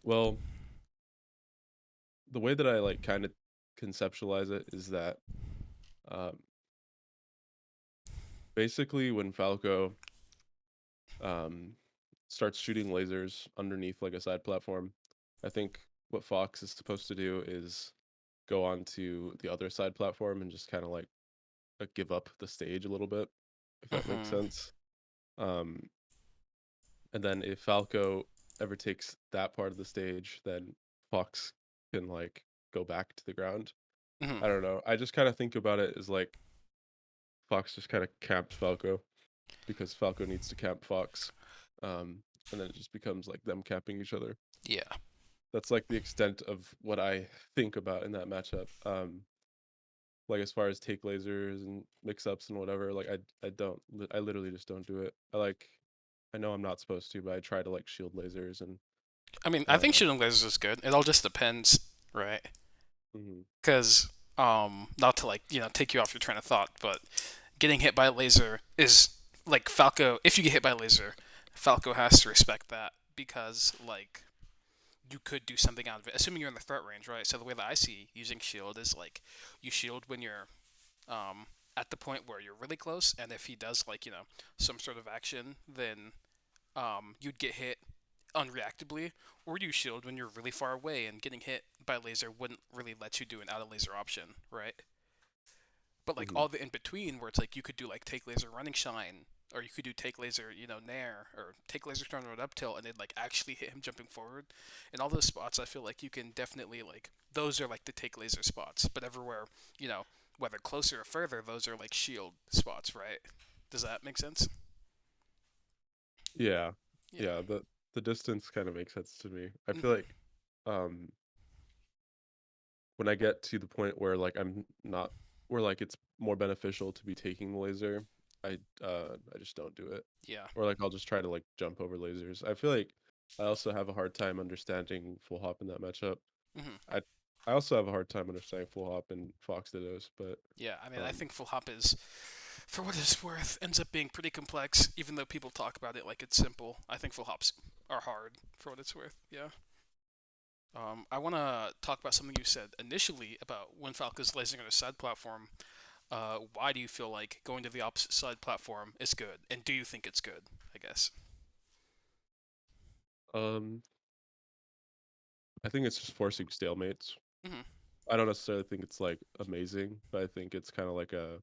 Well, the way that I like kind of conceptualize it is that um, basically when Falco um, starts shooting lasers underneath like a side platform, I think what Fox is supposed to do is go on to the other side platform and just kind of like give up the stage a little bit, if that makes Mm-hmm. sense. Um, and then if Falco ever takes that part of the stage, then Fox can like go back to the ground. Mm-hmm. I don't know. I just kind of think about it as like Fox just kind of camps Falco because Falco needs to camp Fox. And then it just becomes like them capping each other. Yeah. That's like the extent of what I think about in that matchup. Like as far as take lasers and mix ups and whatever, like I don't I literally just don't do it. I know I'm not supposed to, but I try to like shield lasers and I mean, I think uh shooting lasers is good. It all just depends, right? mhm. Because not to like take you off your train of thought, but getting hit by a laser is like Falco. If you get hit by a laser, Falco has to respect that because like you could do something out of it, assuming you're in the threat range, right? So the way that I see using shield is like you shield when you're at the point where you're really close, and if he does like some sort of action, then you'd get hit unreactably, or you shield when you're really far away, and getting hit by laser wouldn't really let you do an out of laser option, right? But like Mhm. all the in between, where it's like you could do like take laser running shine, or you could do take laser nair, or take laser turn road up tilt, and it like actually hit him jumping forward. And all those spots, I feel like you can definitely like those are like the take laser spots. But everywhere, you know, whether closer or further, those are like shield spots, right? Does that make sense? Yeah. Yeah. Yeah, the distance kind of makes sense to me. I feel Mm-hmm. like um when I get to the point where like I'm not where like it's more beneficial to be taking the laser, I just don't do it. Yeah. Or like I'll just try to like jump over lasers. I feel like I also have a hard time understanding full hop in that matchup. Mm-hmm. I I also have a hard time understanding full hop in Fox Dittos, but Yeah. I mean, I um think full hop is, for what it's worth, ends up being pretty complex, even though people talk about it like it's simple. I think full hops are hard, for what it's worth. Yeah. I want to talk about something you said initially about when Falco's lasering on a side platform. Why do you feel like going to the opposite side platform is good, and do you think it's good? I guess. um I think it's just forcing stalemates. Mm-hmm. I don't necessarily think it's like amazing, but I think it's kind of like a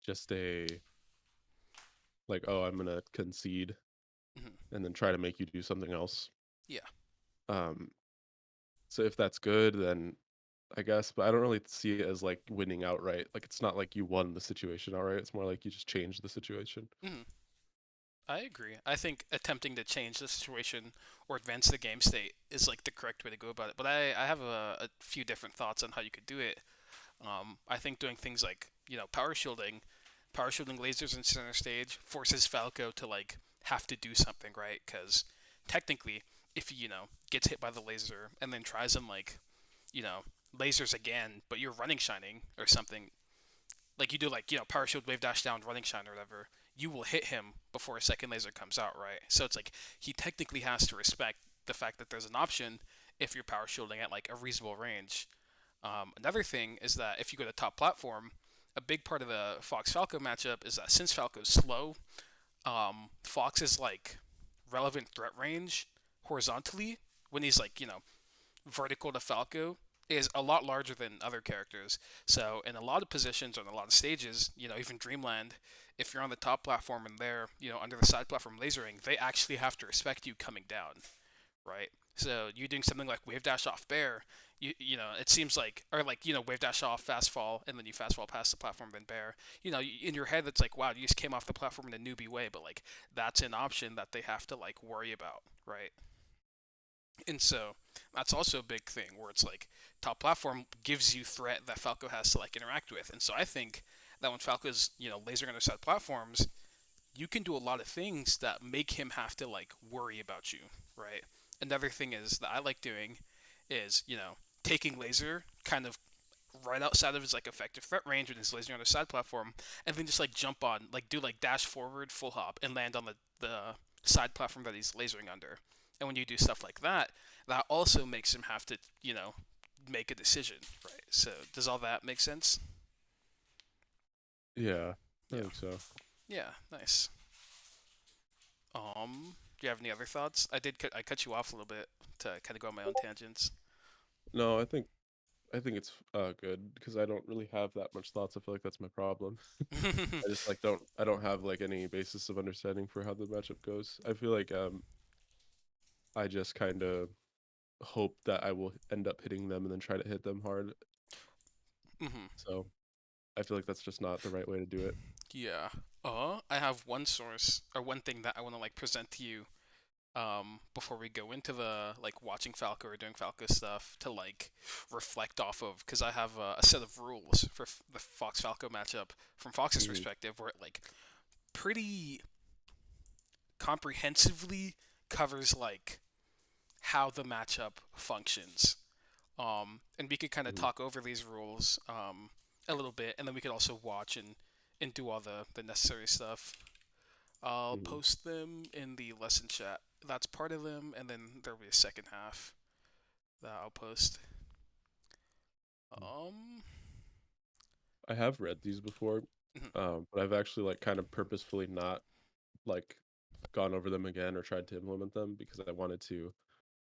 just a like, oh, I'm gonna concede Mm-hmm. and then try to make you do something else. Yeah. Um, so if that's good, then I guess, but I don't really see it as like winning outright. Like it's not like you won the situation outright. It's more like you just changed the situation. Mm-hmm. I agree. I think attempting to change the situation or advance the game state is like the correct way to go about it. But I have a few different thoughts on how you could do it. I think doing things like power shielding lasers in center stage forces Falco to like have to do something, right? Because technically, if he gets hit by the laser and then tries and like you know lasers again, but you're running shining or something, like you do like power shield wave dash down running shine or whatever, you will hit him before a second laser comes out, right? So it's like he technically has to respect the fact that there's an option if you're power shielding at like a reasonable range. Another thing is that if you go to top platform, a big part of the Fox Falco matchup is that since Falco's slow, Fox is like relevant threat range horizontally when he's like vertical to Falco is a lot larger than other characters. So in a lot of positions on a lot of stages, even Dreamland, if you're on the top platform and they're under the side platform lasering, they actually have to respect you coming down, right? So you doing something like wave dash off bear, it seems like, or like wave dash off fast fall and then you fast fall past the platform then bear. In your head it's like, wow, you just came off the platform in a newbie way, but like that's an option that they have to like worry about, right? And so that's also a big thing where it's like top platform gives you threat that Falco has to like interact with. And so I think that when Falco's lasering on their side platforms, you can do a lot of things that make him have to like worry about you, right? Another thing is that I like doing is taking laser kind of right outside of his like effective threat range when he's lasering on the side platform, and then just like jump on, like do like dash forward full hop and land on the side platform that he's lasering under. And when you do stuff like that, that also makes him have to, make a decision, right? So does all that make sense? Yeah, I Yeah. think so. Yeah. Nice. Do you have any other thoughts? I cut you off a little bit to kind of go on my own tangents. No, I think it's good because I don't really have that much thoughts. I feel like that's my problem. I just like I don't have like any basis of understanding for how the matchup goes. I feel like I just kind of hope that I will end up hitting them and then try to hit them hard. hmm So I feel like that's just not the right way to do it. Yeah. I have one source or one thing that I want to like present to you before we go into the like watching Falco or doing Falco stuff to like reflect off of because I have a set of rules for the Fox Falco matchup from Fox's Hmm. perspective where it like pretty comprehensively covers like how the matchup functions. And we could kind of Hmm. talk over these rules a little bit, and then we could also watch and do all the necessary stuff. I'll Hmm. post them in the lesson chat. That's part of them, and then there'll be a second half that I'll post. Um, I have read these before, but I've actually like kind of purposefully not like gone over them again or tried to implement them because I wanted to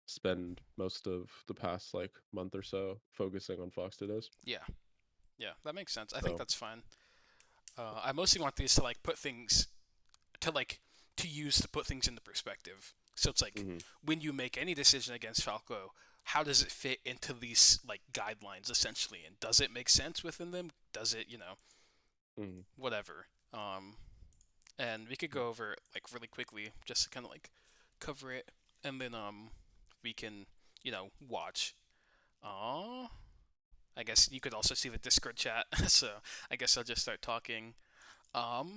spend most of the past like month or so focusing on Fox Dittos. yeah, yeah, that makes sense. I think So, that's fine. I mostly want these to like put things to like to use to put things into perspective. So it's like hmm. when you make any decision against Falco, how does it fit into these like guidelines essentially, and does it make sense within them? Does it, Hmm. whatever? And we could go over it like really quickly just to kind of like cover it, and then we can watch. Uh, I guess you could also see the Discord chat, so I guess I'll just start talking. Um,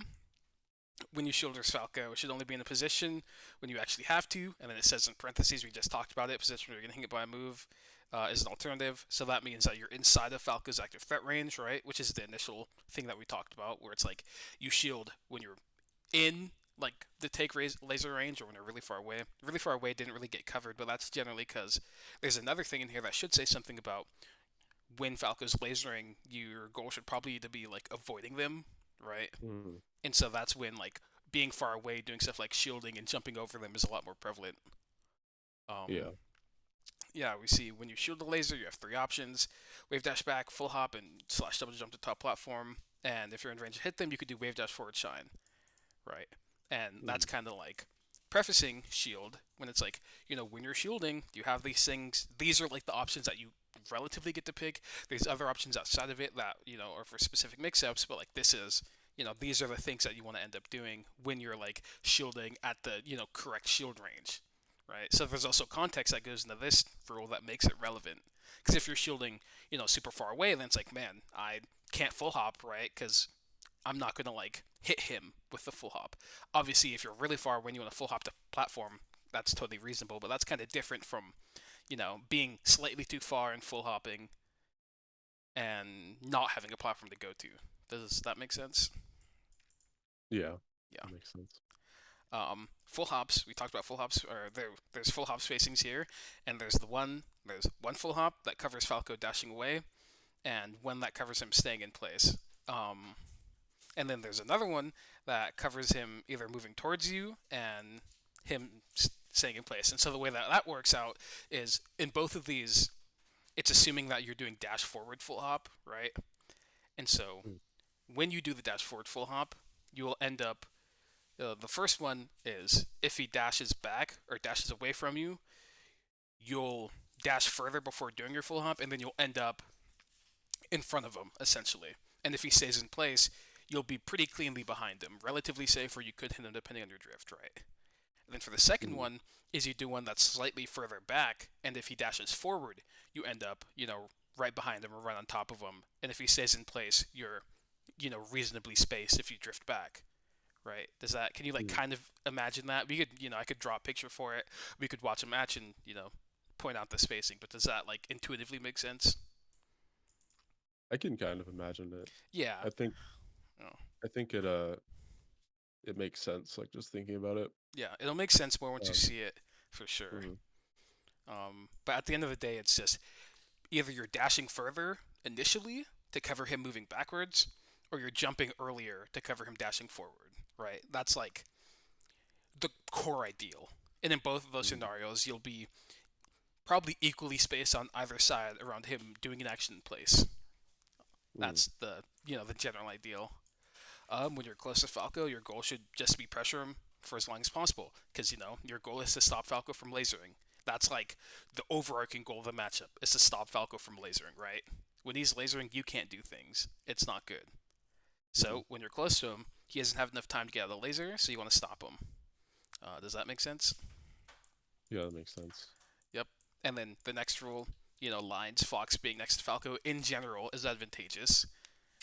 when you shoulders Falco, it should only be in a position when you actually have to, and then it says in parentheses, we just talked about it, position where you're getting hit by a move is an alternative. So that means that you're inside of Falco's active threat range, right? Which is the initial thing that we talked about, where it's like you shield when you're in like the take laser range or when they're really far away. Really far away didn't really get covered, but that's generally because there's another thing in here that should say something about when Falco's lasering, your goal should probably to be like avoiding them, right? Hmm. And so that's when like being far away, doing stuff like shielding and jumping over them is a lot more prevalent. Um, Yeah. yeah, we see when you shield the laser, you have three options: wave dash back, full hop, and slash double jump to top platform. And if you're in range to hit them, you could do wave dash forward shine, right? And Hmm. that's kind of like prefacing shield when it's like when you're shielding, you have these things. These are like the options that you relatively get to pick. There's other options outside of it that are for specific mix-ups, but like this is these are the things that you want to end up doing when you're like shielding at the correct shield range, right? So there's also context that goes into this rule that makes it relevant. Because if you're shielding super far away, then it's like, man, I can't full hop, right? Because I'm not gonna like hit him with the full hop. Obviously, if you're really far when you want to full hop the platform, that's totally reasonable. But that's kind of different from being slightly too far and full hopping and not having a platform to go to. Does that make sense? Yeah. Yeah. That makes sense. Full hops. We talked about full hops. Or there's full hop spacings here, and there's one full hop that covers Falco dashing away, and one that covers him staying in place. Um, and then there's another one that covers him either moving towards you and him staying in place. And so the way that that works out is in both of these, it's assuming that you're doing dash forward full hop, right? And so Mm. when you do the dash forward full hop, you will end up. The first one is if he dashes back or dashes away from you, you'll dash further before doing your full hop, and then you'll end up in front of him, essentially. And if he stays in place, you'll be pretty cleanly behind him, relatively safe, or you could hit him depending on your drift, right? And then for the second Hmm. one, is you do one that's slightly further back, and if he dashes forward, you end up, right behind him or right on top of him. And if he stays in place, you're, reasonably spaced if you drift back, right? Does that, can you like Hmm. kind of imagine that? We could, I could draw a picture for it. We could watch a match and, point out the spacing, but does that like intuitively make sense? I can kind of imagine it. Yeah. I think Oh. I think it makes sense like just thinking about it. Yeah, it'll make sense more once you Um see it. for sure. Mm-hmm. But at the end of the day, it's just either you're dashing further initially to cover him moving backwards, or you're jumping earlier to cover him dashing forward, right? That's like the core ideal. And in both of those Mm-hmm. scenarios, you'll be probably equally spaced on either side around him doing an action in place. Mm-hmm. That's the general ideal. When you're close to Falco, your goal should just be pressure him for as long as possible, because your goal is to stop Falco from lasering. That's like the overarching goal of the matchup is to stop Falco from lasering, right? When he's lasering, you can't do things. It's not good. Mm-hmm. So when you're close to him, he doesn't have enough time to get out of the laser, so you want to stop him. Does that make sense? Yeah, that makes sense. Yep. And then the next rule, lines, Fox being next to Falco in general is advantageous.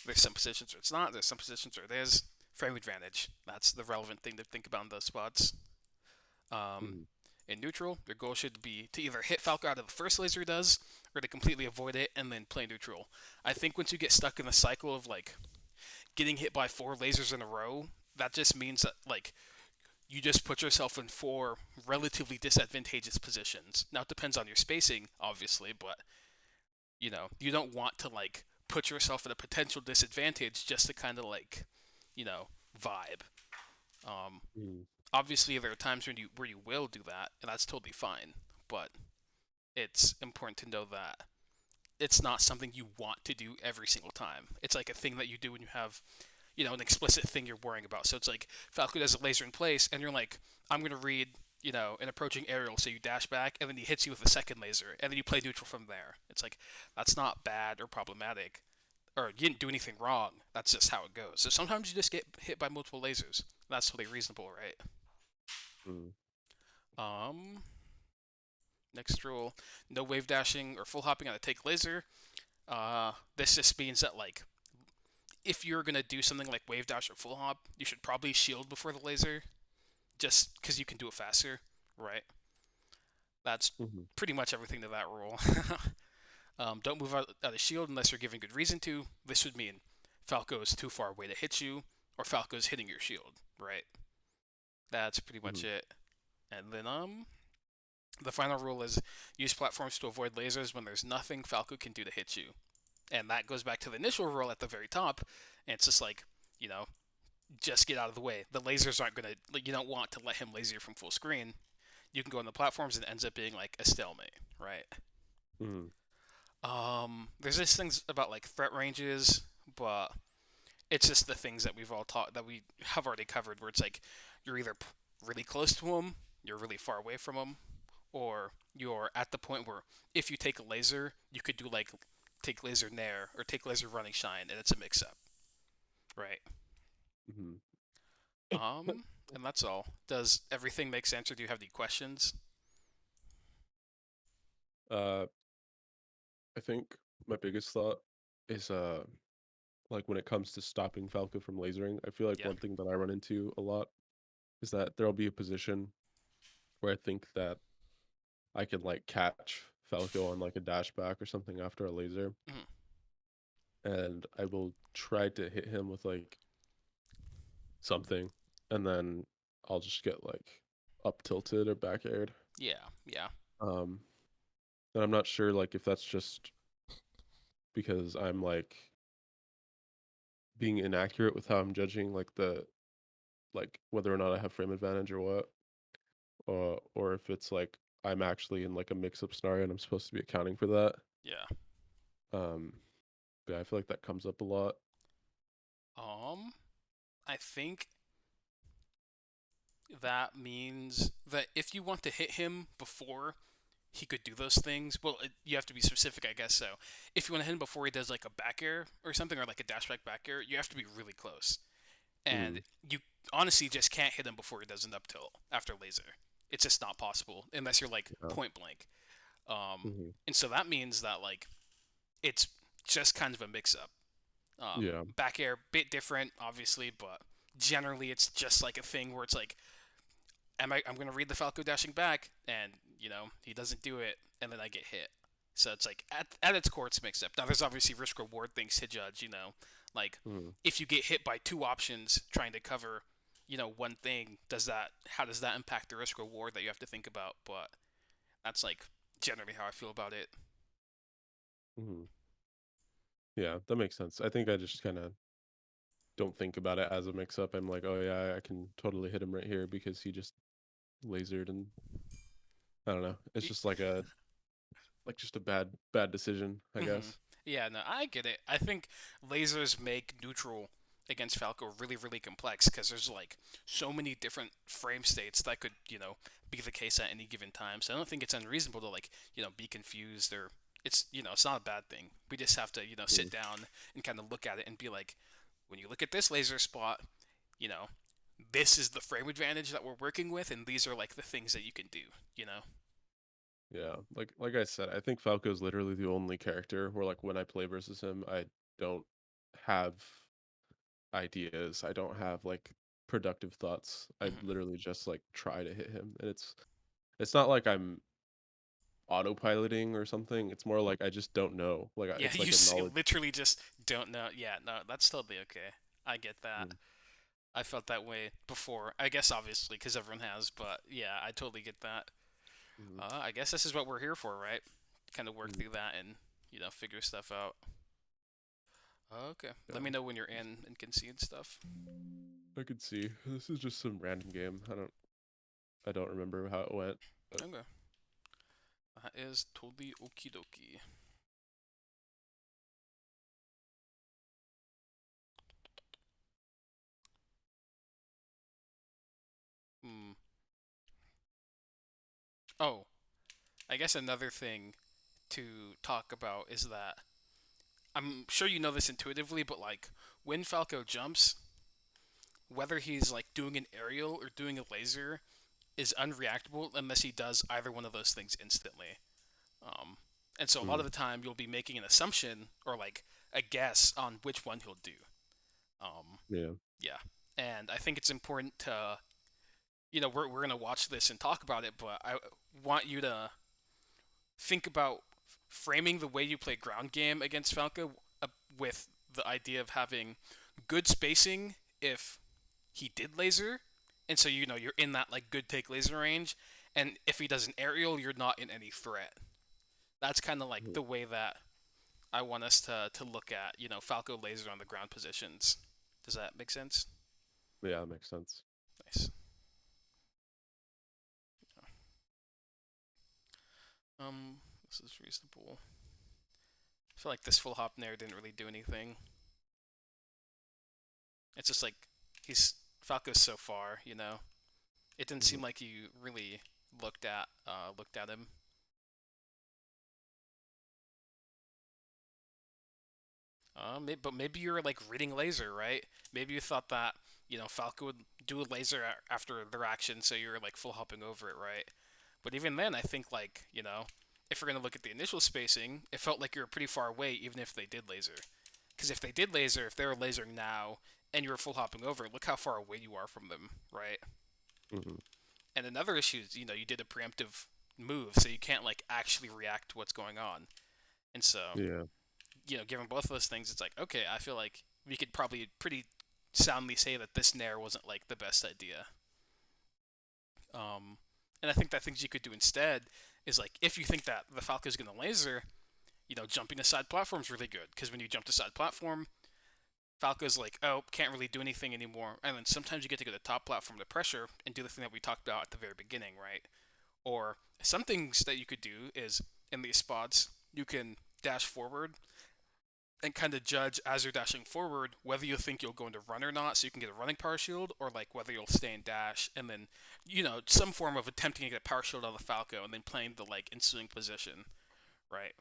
There's some positions where it's not. There's some positions where it is. Frame advantage. That's the relevant thing to think about in those spots. Um, Mm-hmm. in neutral, your goal should be to either hit Falco out of the first laser he does, or to completely avoid it and then play neutral. I think once you get stuck in the cycle of like getting hit by 4 lasers in a row, that just means that like you just put yourself in 4 relatively disadvantageous positions. Now it depends on your spacing, obviously, but you don't want to like put yourself at a potential disadvantage just to kind of like, vibe. Um, Mm-hmm. Obviously, there are times when you will do that, and that's totally fine. But it's important to know that it's not something you want to do every single time. It's like a thing that you do when you have, an explicit thing you're worrying about. So it's like Falco does a laser in place, and you're like, I'm gonna read, an approaching aerial, so you dash back, and then he hits you with a second laser, and then you play neutral from there. It's like that's not bad or problematic, or you didn't do anything wrong. That's just how it goes. So sometimes you just get hit by multiple lasers. That's totally reasonable, right? Mm-hmm. Um, Next rule: no wave dashing or full hopping on a take laser. This just means that like if you're gonna do something like wave dash or full hop, you should probably shield before the laser, just because you can do it faster, right? That's Mm-hmm. pretty much everything to that rule. Don't move out of shield unless you're given good reason to. This would mean Falco is too far away to hit you, or Falco is hitting your shield, right? That's pretty much Mm-hmm. it. And then the final rule is use platforms to avoid lasers when there's nothing Falco can do to hit you. And that goes back to the initial rule at the very top. And it's just like, you know, just get out of the way. The lasers aren't going to, like, you don't want to let him laser you from full screen. You can go on the platforms and it ends up being like a stalemate, right? Mm-hmm. There's just things about like threat ranges, but it's just the things that we've all taught that we have already covered where it's like you're either really close to him, you're really far away from him, or you're at the point where if you take a laser, you could do like take laser nair or take laser running shine, and it's a mix up, right? Mm-hmm. Um, and that's all. Does everything make sense, or do you have any questions? uh, I think my biggest thought is like when it comes to stopping Falco from lasering, I feel like Yeah. one thing that I run into a lot is that there'll be a position where I think that I can like catch Falco on like a dash back or something after a laser, Mhm. and I will try to hit him with like something, and then I'll just get like up tilted or back aired. Yeah. Yeah. Um, and I'm not sure like if that's just because I'm like being inaccurate with how I'm judging like the like whether or not I have frame advantage or what, or if it's like I'm actually in like a mix-up scenario and I'm supposed to be accounting for that. Yeah. Um, yeah, I feel like that comes up a lot. Um, I think that means that if you want to hit him before he could do those things, well, you have to be specific, I guess. So, if you want to hit him before he does like a back air or something, or like a dashback back air, you have to be really close. And Mm, you honestly just can't hit him before he does an up tilt after laser. It's just not possible unless you're like yeah. point blank. Hmm. And so that means that like it's just kind of a mix up. Yeah. Back air, bit different, obviously, but generally it's just like a thing where it's like, I'm gonna read the Falco dashing back, and he doesn't do it, and then I get hit. So it's like at its core, it's mixed up. Now there's obviously risk reward things to judge. Like Mm, if you get hit by 2 options trying to cover one thing, how does that impact the risk reward that you have to think about? But that's like generally how I feel about it. Mhm. Yeah, that makes sense. I think I just kind of don't think about it as a mix up. I'm like, oh yeah, I can totally hit him right here because he just lasered, and I don't know. It's just like just a bad decision, I Mm-hmm. guess. Yeah, no, I get it. I think lasers make neutral against Falco really, really complex because there's like so many different frame states that could, be the case at any given time. So I don't think it's unreasonable to like, be confused or it's not a bad thing. We just have to, Mm. sit down and kind of look at it and be like, when you look at this laser spot, you know, this is the frame advantage that we're working with, and these are like the things that you can do, you know? Yeah, like I said, I think Falco's literally the only character where like when I play versus him, I don't have ideas. I don't have like productive thoughts. I Hmm. literally just like try to hit him, and it's not like I'm autopiloting or something. It's more like I just don't know. Like Yeah, it's like a knowledge. literally just don't know. Yeah, no, that's totally okay. I get that. Mm, I felt that way before. I guess obviously because everyone has, but yeah, I totally get that. mm, I guess this is what we're here for, right? Kind of work mm. through that and figure stuff out. Okay, let Yeah, me know when you're in and can see and stuff. I could see. This is just some random game. I don't remember how it went. But Okay, that is totally okie dokie. Hmm. Oh, I guess another thing to talk about is that I'm sure you know this intuitively, but like when Falco jumps, whether he's like doing an aerial or doing a laser is unreactable unless he does either one of those things instantly. Um, and so a lot mm, of the time you'll be making an assumption or like a guess on which one he'll do. Um, yeah. yeah, and I think it's important to we're gonna watch this and talk about it, but I want you to think about framing the way you play ground game against Falco with the idea of having good spacing if he did laser, and so you're in that like good take laser range, and if he does an aerial, you're not in any threat. That's kind of like Mhm. the way that I want us to look at Falco laser on the ground positions. Does that make sense? Yeah, that makes sense. Nice. This is reasonable. I feel like this full hop nair didn't really do anything. It's just like he's Falco's so far, It didn't Mhm. seem like you really looked at him. But maybe you're like reading laser, right? Maybe you thought that Falco would do a laser after their action, so you're like full hopping over it, right? But even then, I think like if we're gonna look at the initial spacing, it felt like you were pretty far away, even if they did laser. Because if they did laser, if they were lasering now, and you were full hopping over, look how far away you are from them, right? Mhm. And another issue is you did a preemptive move, so you can't like actually react to what's going on. And so Yeah. given both of those things, it's like, okay, I feel like we could probably pretty soundly say that this Nair wasn't like the best idea. Um, and I think that things you could do instead is like if you think that the Falco is going to laser, jumping to side platform is really good because when you jump to side platform, Falco's like, oh, can't really do anything anymore. And then sometimes you get to go to top platform to pressure and do the thing that we talked about at the very beginning, right? Or some things that you could do is in these spots, you can dash forward and kind of judge as you're dashing forward whether you think you'll go into run or not, so you can get a running power shield, or like whether you'll stay in dash and then some form of attempting to get a power shield on the Falco and then playing the like ensuing position, right?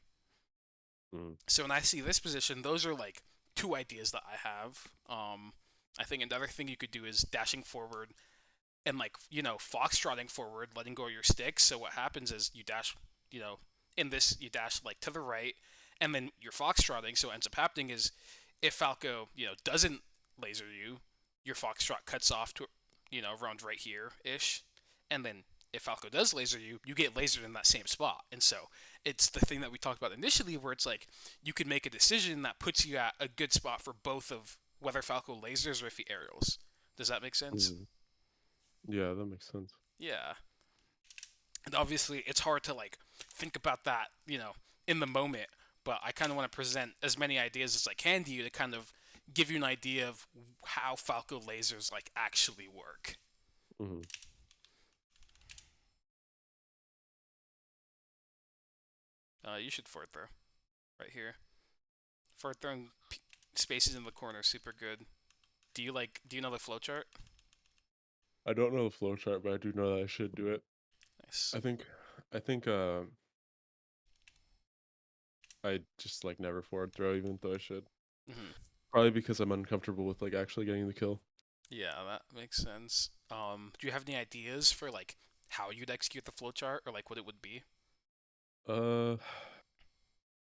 Mm. So when I see this position, those are like two ideas that I have. I think another thing you could do is dashing forward and like foxtrotting forward, letting go of your sticks. So what happens is you dash, you know, in this you dash like to the right, and then you're foxtrotting. So what ends up happening is if Falco doesn't laser you, your foxtrot cuts off to around right here ish, and then if Falco does laser you, you get lasered in that same spot. And so it's the thing that we talked about initially, where it's like you could make a decision that puts you at a good spot for both of whether Falco lasers or if he aerials. Does that make sense? Mhm. Yeah, that makes sense. Yeah. And obviously, it's hard to like think about that, in the moment. But I kind of want to present as many ideas as I can to you to kind of give you an idea of how Falco lasers like actually work. Hmm. You should forward throw right here. Forward throwing spaces in the corner, super good. Do you know the flowchart? I don't know the flowchart, but I do know that I should do it. Nice. I think, I think, I just like never forward throw, even though I should. Hmm. Probably because I'm uncomfortable with like actually getting the kill. Yeah, that makes sense. Do you have any ideas for like how you'd execute the flowchart or like what it would be? Uh,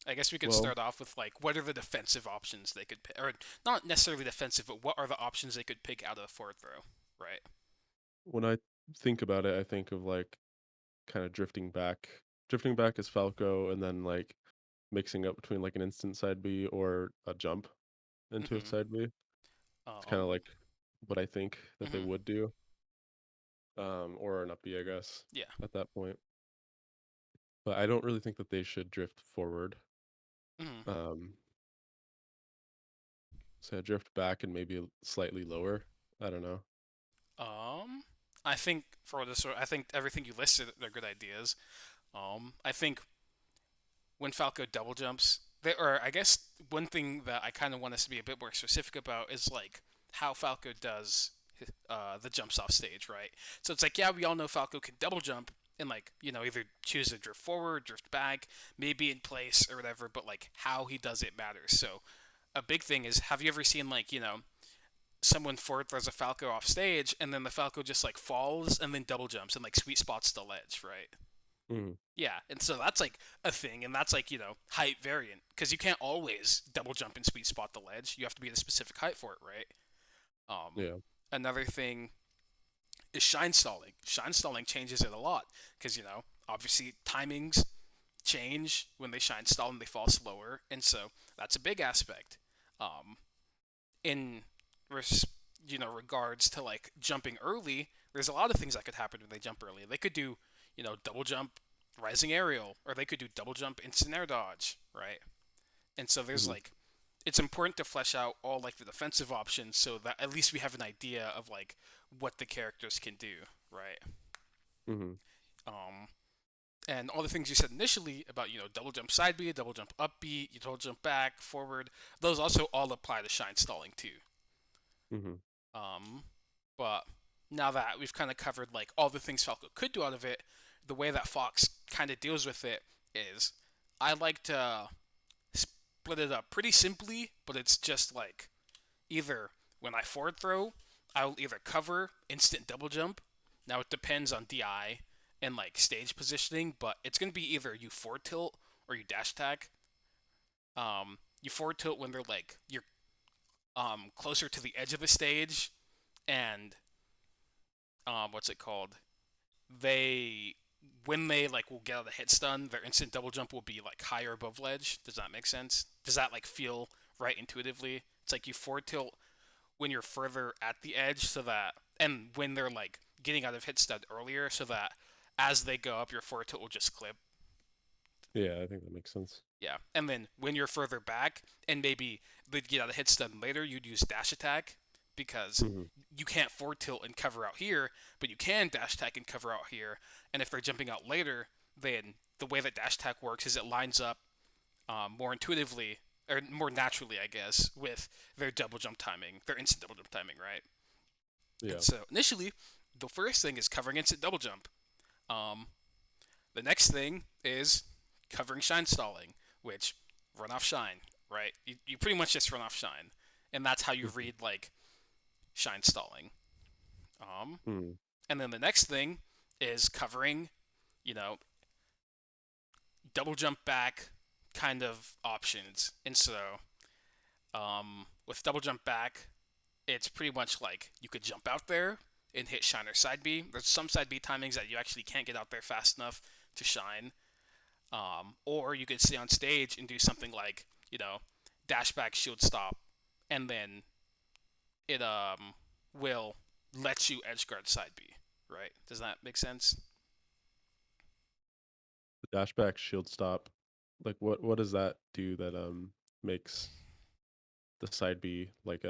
I guess we could well, start off with like what are the defensive options they could pick, or not necessarily defensive, but what are the options they could pick out of the forward throw, right? when I think about it, I think of like kind of drifting back as Falco, and then like mixing up between like an instant side B or a jump into a Mm-hmm. side B. It's kind of Um. like what I think that they Mm-hmm. would do, or an up B, I guess, Yeah. at that point. But I don't really think that they should drift forward. Mm-hmm. Um, so I drift back and maybe slightly lower. I don't know. Um. I think for this, I think everything you listed are good ideas. I think when Falco double jumps, or I guess one thing that I kind of want us to be a bit more specific about is like how Falco does the jumps off stage, right? So it's like, yeah, we all know Falco can double jump and like either choose to drift forward, drift back, maybe in place or whatever, but like how he does it matters. So a big thing is, have you ever seen like someone forward throws a Falco off stage and then the Falco just like falls and then double jumps and like sweet spots the ledge, right? Hmm. Yeah, and so that's like a thing, and that's like height variant because you can't always double jump and sweet spot the ledge. You have to be at a specific height for it, right? Um, Yeah. Another thing is shine stalling. Shine stalling changes it a lot because obviously timings change when they shine stall and they fall slower, and so that's a big aspect. Um, in res- regards to like jumping early, there's a lot of things that could happen when they jump early. They could do double jump rising aerial, or they could do double jump instant air dodge, right? And so there's Hmm. like it's important to flesh out all like the defensive options so that at least we have an idea of like what the characters can do, right? Hmm. Um, and all the things you said initially about double jump side B, double jump up B, you double jump back, forward, those also all apply to shine stalling too. Hmm. Um, but now that we've kind of covered like all the things Falco could do out of it, the way that Fox kind of deals with it is I like to split it up pretty simply, but it's just like either when I forward throw, I'll either cover instant double jump. Now it depends on DI and like stage positioning, but it's gonna be either you forward tilt or you dash attack. You forward tilt when they're like you're closer to the edge of the stage, and what's it called? They when they like will get out of the hit stun, their instant double jump will be like higher above ledge. Does that make sense? Does that like feel right intuitively? It's like you forward tilt when you're further at the edge, so that and when they're like getting out of hit stun earlier, so that as they go up, your forward tilt will just clip. Yeah, I think that makes sense. Yeah, and then when you're further back and maybe they get out of hit stun later, you'd use dash attack because Hmm. you can't forward tilt and cover out here, but you can dash attack and cover out here. And if they're jumping out later, then the way that dash attack works is it lines up more intuitively or more naturally, I guess, with their double jump timing, their instant double jump timing, right? And Yeah. so initially, the first thing is covering instant double jump. Um, the next thing is covering shine stalling, which run off shine, right? You pretty much just run off shine, and that's how you Hmm. read like shine stalling. Um, Hmm. and then the next thing is covering, you know, double jump back kind of options. And so, with double jump back, it's pretty much like you could jump out there and hit shine or side B. There's some side B timings that you actually can't get out there fast enough to shine. Or you could stay on stage and do something like, dash back shield stop, and then it will let you edge guard side B. right? Does that make sense? The dashback shield stop, like what does that do that makes the side B like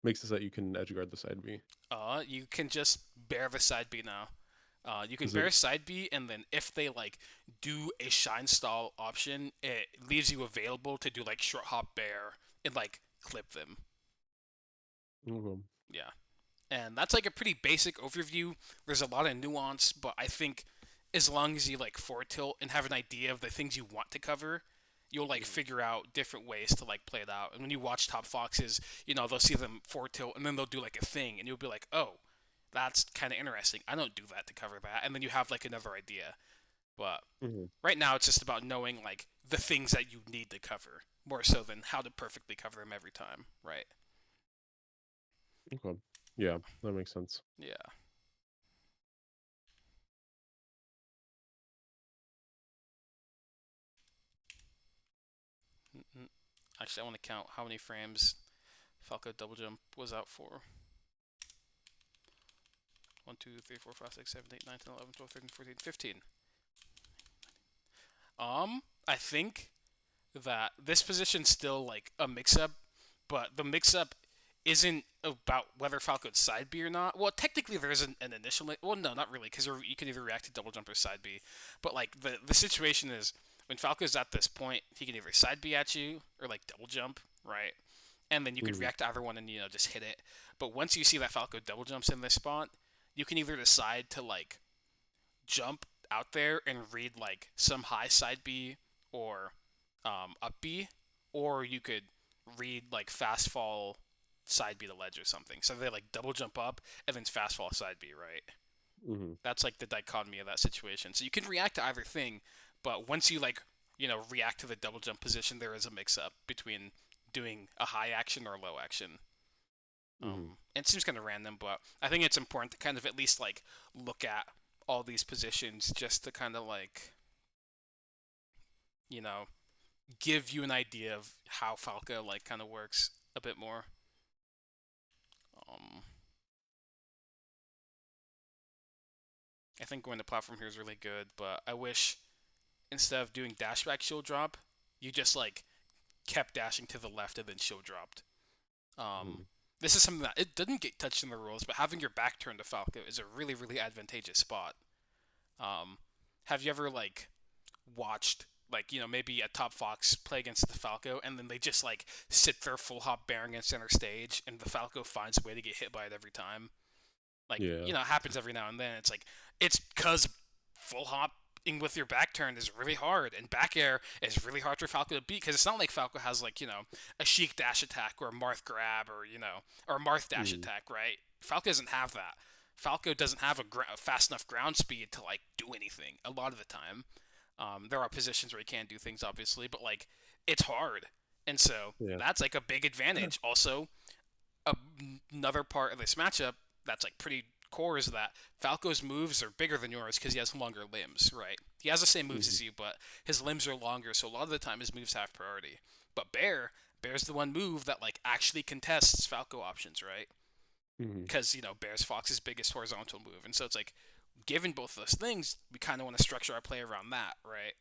makes it so that you can edge guard the side B? You can just bear the side B now. You can Is it bear side B, and then if they like do a shine stall option, it leaves you available to do like short hop bear and like clip them. okay. Yeah, and that's like a pretty basic overview. There's a lot of nuance, but I think as long as you like forward tilt and have an idea of the things you want to cover, you'll like Mhm. figure out different ways to like play it out. And when you watch top foxes, they'll see them forward tilt and then they'll do like a thing, and you'll be like, oh, that's kind of interesting. I don't do that to cover that, and then you have like another idea. But Mhm. right now, it's just about knowing like the things that you need to cover more so than how to perfectly cover them every time, right? Okay. Yeah, that makes sense. Yeah. Actually, I want to count how many frames Falco double jump was out for. 1, 2, 3, 4, 5, 6, 7, 8, 9, 10, 11, 12, 13, 14, 15. I think that this position's still like a mix-up, but the mix-up isn't about whether Falco's side B or not. Well, technically there is an initial. Well, no, not really, because you can either react to double jump or side B. But like the situation is when Falco's at this point, he can either side B at you or like double jump, right? And then you could Mhm. react to either one and just hit it. But once you see that Falco double jumps in this spot, you can either decide to like jump out there and read like some high side B or up B, or you could read like fast fall side B to ledge or something. So they like double jump up and then fast fall side B, right? Mhm. That's like the dichotomy of that situation. So you can react to either thing, but once you like react to the double jump position, there is a mix up between doing a high action or a low action. Mhm. It seems kind of random, but I think it's important to kind of at least like look at all these positions just to kind of like you know give you an idea of how Falco like kind of works a bit more. Um, I think going to platform here is really good, but I wish instead of doing dashback shield drop, you just like kept dashing to the left and then shield dropped. Um, Mhm. this is something that it didn't get touched in the rules, but having your back turned to Falco is a really really advantageous spot. Um, have you ever like watched like maybe a top fox play against the Falco and then they just like sit there full hop bearing in center stage and the Falco finds a way to get hit by it every time? Like Yeah. it happens every now and then. It's like it's because full hopping with your back turn is really hard, and back air is really hard for Falco to beat because it's not like Falco has like a Sheik dash attack or a Marth grab or or a Marth dash Mhm. attack, right? Falco doesn't have that. Falco doesn't have a fast enough ground speed to like do anything a lot of the time. There are positions where he can do things, obviously, but like it's hard, and so Yeah. that's like a big advantage. Also, a, another part of this matchup that's like pretty core is that Falco's moves are bigger than yours because he has longer limbs, right? He has the same moves Mhm. as you, but his limbs are longer, so a lot of the time his moves have priority. But Bear's the one move that like actually contests Falco options, right? Mhm. Because Bear's Fox's biggest horizontal move, and so it's like given both of those things, we kind of want to structure our play around that, right?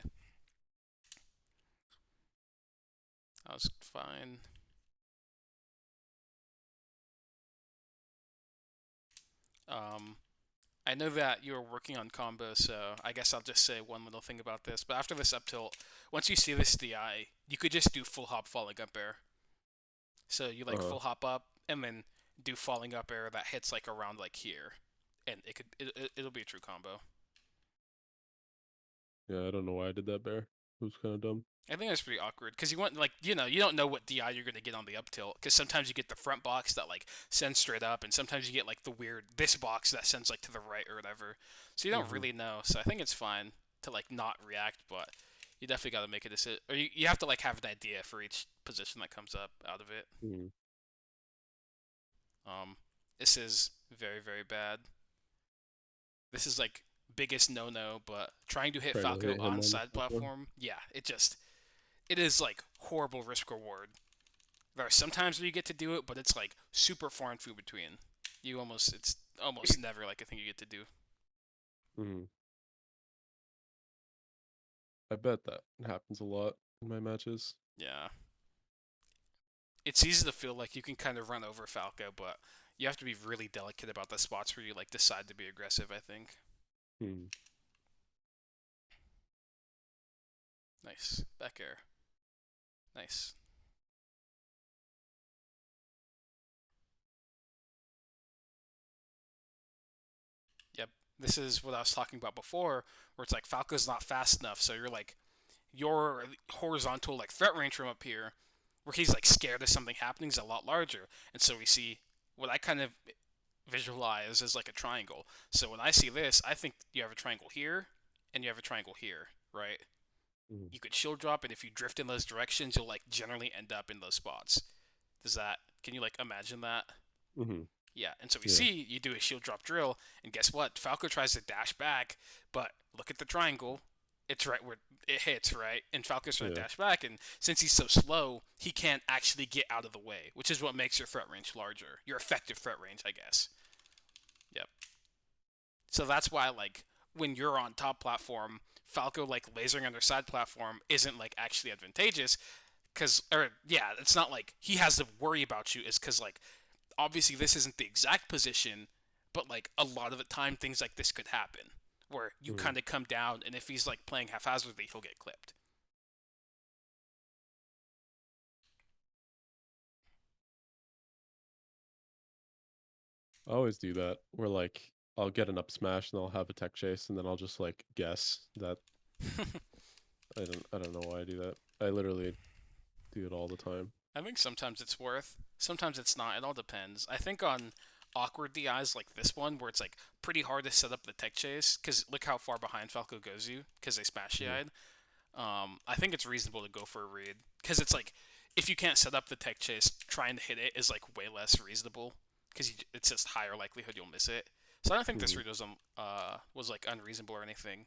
That was fine. Um, I know that you are working on combos, so I guess I'll just say one little thing about this. But after this up tilt, once you see this DI, you could just do full hop falling up air. So you like Uh-huh. full hop up and then do falling up air that hits like around like here, and it'll be a true combo. Yeah, I don't know why I did that bear. It was kind of dumb. I think that's pretty awkward because you want like you don't know what DI you're gonna get on the up tilt because sometimes you get the front box that like sends straight up and sometimes you get like the weird this box that sends like to the right or whatever. So you don't Mhm. really know. So I think it's fine to like not react, but you definitely got to make a decision or you have to like have an idea for each position that comes up out of it. Mhm. Um, this is very very bad. This is like biggest no no, but trying to hit Trying to Falco hit him on on the side platform. platform, yeah, it is like horrible risk reward. There are some times where you get to do it, but it's like super far and few between. It's almost never like a thing you get to do. Mhm. I bet that happens a lot in my matches. Yeah. It's easy to feel like you can kind of run over Falco, but you have to be really delicate about the spots where you like decide to be aggressive, I think. Hmm. Nice. Back air. Nice. Yep. This is what I was talking about before, where it's like Falco's not fast enough, so you're like your horizontal like threat range from up here, where he's like scared of something happening, is a lot larger. And so we see what I kind of visualize as like a triangle. So when I see this, I think you have a triangle here and you have a triangle here, right? Mhm. You could shield drop, and if you drift in those directions, you'll like generally end up in those spots. Does that? Can you like imagine that? Mhm. Yeah, and so we Yeah. see you do a shield drop drill, and guess what? Falco tries to dash back, but look at the triangle. It's right where it hits, right? And Falco's trying to Yeah. dash back, and since he's so slow, he can't actually get out of the way, which is what makes your threat range larger. Your effective threat range, I guess. Yep. So that's why, like, when you're on top platform, Falco, like, lasering on their side platform isn't, like, actually advantageous, because, or, yeah, it's not like he has to worry about you, it's because, like, obviously this isn't the exact position, but like a lot of the time things like this could happen where you Mhm. kind of come down, and if he's like playing haphazardly, he'll get clipped. I always do that where like I'll get an up smash and I'll have a tech chase and then I'll just like guess that I don't know why I do that. I literally do it all the time. I think sometimes it's worth, sometimes it's not. It all depends. I think on awkward DIs like this one, where it's like pretty hard to set up the tech chase, because look how far behind Falco goes you, because they smash Mhm. DI'd. I think it's reasonable to go for a read, because it's like if you can't set up the tech chase, trying to hit it is like way less reasonable, because it's just higher likelihood you'll miss it. So I don't think this Mhm. read was like unreasonable or anything,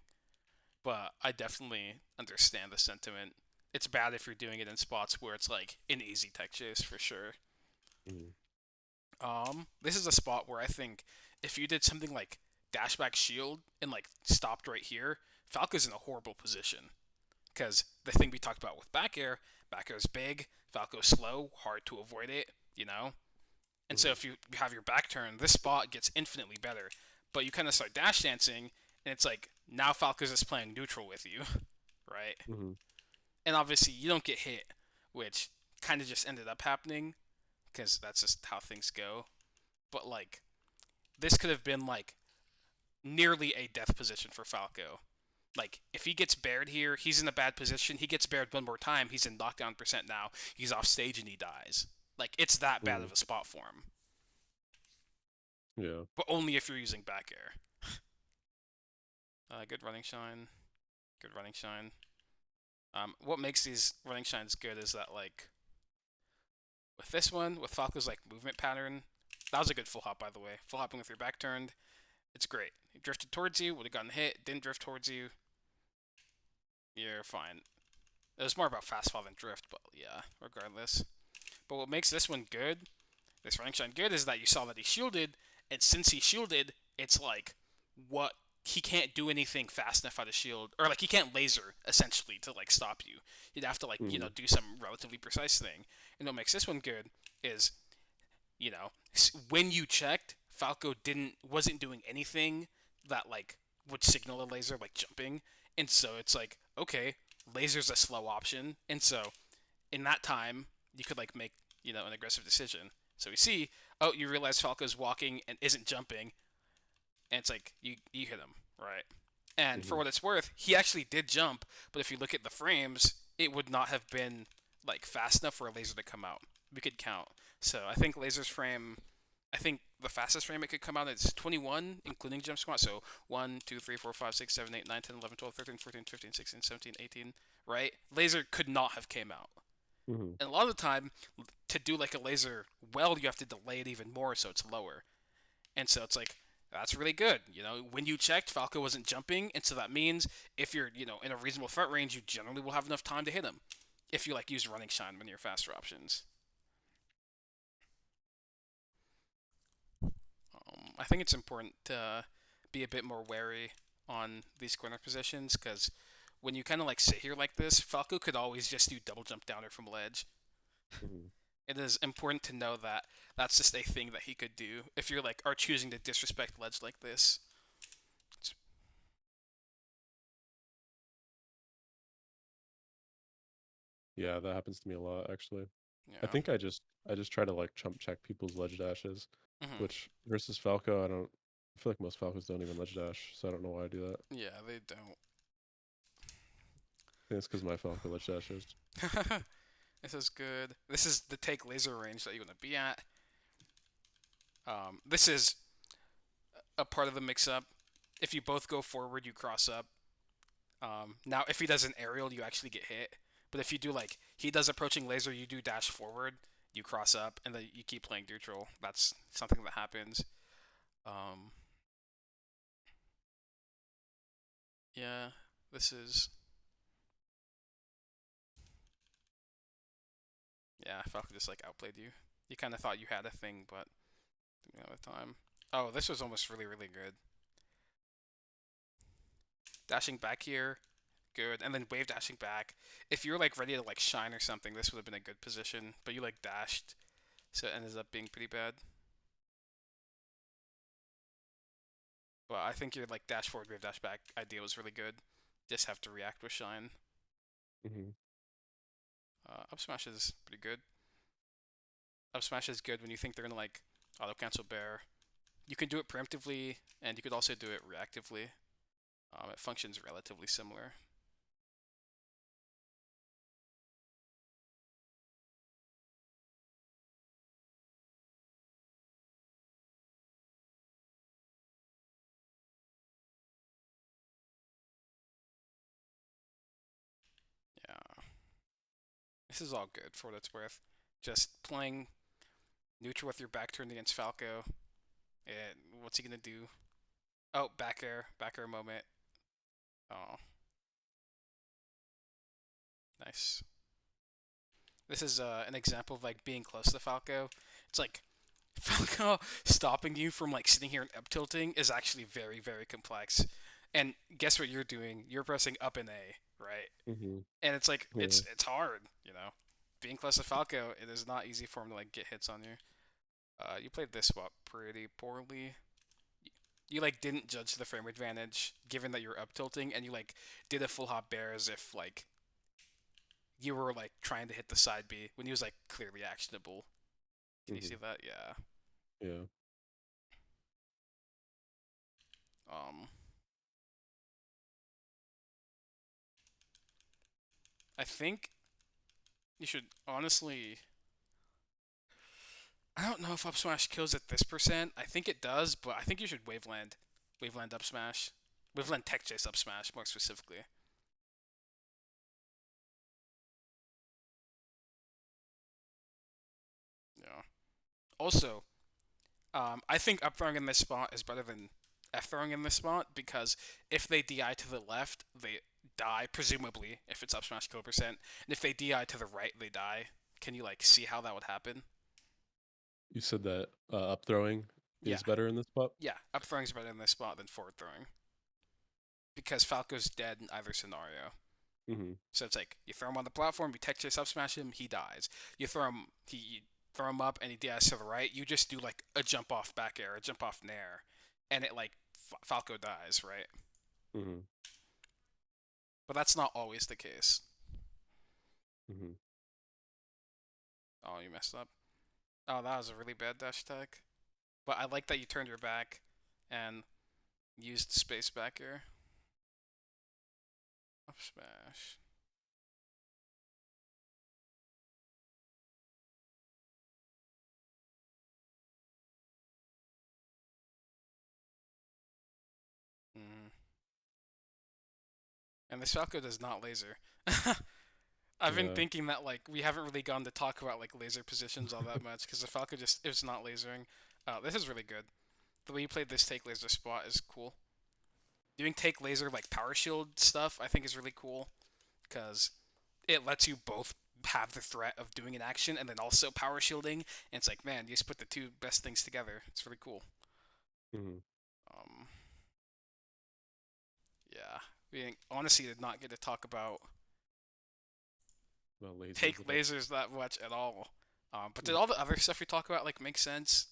but I definitely understand the sentiment. It's bad if you're doing it in spots where it's like an easy tech chase for sure. Mhm. This is a spot where I think if you did something like dashback shield and like stopped right here, Falco's in a horrible position, because the thing we talked about with back air is big, Falco's slow, hard to avoid it, you know? And so Mhm. if you have your back turn, this spot gets infinitely better. But you kind of start dash dancing, and it's like now Falco's just playing neutral with you, right? Mhm. And obviously you don't get hit, which kind of just ended up happening, because that's just how things go. But like this could have been like nearly a death position for Falco. Like, if he gets bared here, he's in a bad position. He gets bared one more time, he's in knockdown percent now. He's off stage and he dies. Like, it's that bad Mhm. of a spot for him. Yeah. But only if you're using back air. Good running shine. Good running shine. What makes these running shines good is that, like, with this one, with Falco's, like, movement pattern, that was a good full hop, by the way. Full hopping with your back turned. It's great. He drifted towards you, would have gotten hit, didn't drift towards you. You're fine. It was more about fast fall than drift, but yeah, regardless. But what makes this one good, this rank shine good, is that you saw that he shielded, and since he shielded, it's like what he can't do anything fast enough out of shield, or like he can't laser essentially to like stop you. He'd have to like Mhm. do some relatively precise thing. And what makes this one good is when you checked, Falco wasn't doing anything that like would signal a laser, like jumping, and so it's like okay, laser's a slow option, and so in that time you could like make an aggressive decision. So we see, oh, you realize Falco's walking and isn't jumping, and it's like you hit him, right? And for Mhm. what it's worth, he actually did jump, but if you look at the frames, it would not have been like fast enough for a laser to come out. We could count. So I think laser's frame, I think the fastest frame it could come out is 21, including jump squat. So 1, 2, 3, 4, 5, 6, 7, 8, 9, 10, 11, 12, 13, 14, 15, 16, 17, 18, right? Laser could not have came out. Mhm. And a lot of the time, to do like a laser well, you have to delay it even more so it's lower. And so it's like, that's really good. When you checked, Falco wasn't jumping, and so that means if you're, in a reasonable threat range, you generally will have enough time to hit him. If you like use running shine when you're faster options. I think it's important to be a bit more wary on these corner positions because when you kind of like sit here like this, Falco could always just do double jump downer from ledge. Hmm. It is important to know that that's just a thing that he could do if you're like are choosing to disrespect ledge like this. It's, Yeah, that happens to me a lot actually. I yeah. think I just try to like chump check people's ledge dashes, Hmm. which versus Falco, I feel like most Falcos don't even ledge dash, so I don't know why I do that. Yeah, they don't. I think it's because my Falco ledge dashes. This is good. This is the take laser range that you want to be at. This is a part of the mix-up. If you both go forward, you cross up. Now, if he does an aerial, you actually get hit. But if you do like he does approaching laser, you do dash forward, you cross up, and then you keep playing neutral. That's something that happens. Um, yeah, this is yeah. Falco just like outplayed you. You kind of thought you had a thing, but you know, with time. Oh, this was almost really really good. Dashing back here, good, and then wave dashing back. If you were like ready to like shine or something, this would have been a good position. But you like dashed, so it ended up being pretty bad. But I think your like dash forward, wave dash back idea was really good. Just have to react with shine. Hmm. Up smash is pretty good. Up smash is good when you think they're gonna like auto cancel bear. You can do it preemptively, and you could also do it reactively. It functions relatively similar. Yeah, this is all good for what it's worth. Just playing neutral with your back turned against Falco. And what's he gonna do? Oh, back air moment. Oh, nice. This is an example of like being close to Falco. It's like Falco stopping you from like sitting here and up tilting is actually very very complex. And guess what you're doing? You're pressing up and A, right? Hmm. And it's like Yeah. it's hard, you know. Being close to Falco, it is not easy for him to like get hits on you. You played this swap pretty poorly. You like didn't judge the frame advantage given that you're up tilting, and you like did a full hop bear as if like you were like trying to hit the side B when he was like clearly actionable. Can you see Hmm. that? Yeah. Yeah. Um, I think you should honestly. I don't know if up smash kills at this percent. I think it does, but I think you should waveland up smash, waveland tech chase up smash more specifically. Yeah. Also, I think up throwing in this spot is better than F throwing in this spot because if they DI to the left, they die presumably if it's up smash kill percent, and if they DI to the right, they die. Can you like see how that would happen? You said that up throwing Yeah, is better in this spot. yeah. Up throwing is better in this spot than forward throwing because Falco's dead in either scenario. Hmm. So it's like you throw him on the platform, you tech chase up smash him, he dies. You throw him up, and he dies to the right. You just do like a jump off back air, a jump off nair, and it like Falco dies, right? Hmm. But that's not always the case. Hmm. Oh, you messed up. Oh, that was a really bad dash attack. But I like that you turned your back and used space back air. Up smash. Mm. And this Falco does not laser. I've been Yeah. thinking that like we haven't really gone to talk about like laser positions all that much because the Falco just it's not lasering. This is really good. The way you played this take laser spot is cool. Doing take laser like power shield stuff I think is really cool because it lets you both have the threat of doing an action and then also power shielding. And it's like man, you just put the two best things together. It's really cool. Hmm. Um, Yeah. We honestly did not get to talk about lasers take at all. lasers that much at all. But did Mm. all the other stuff we talk about like make sense?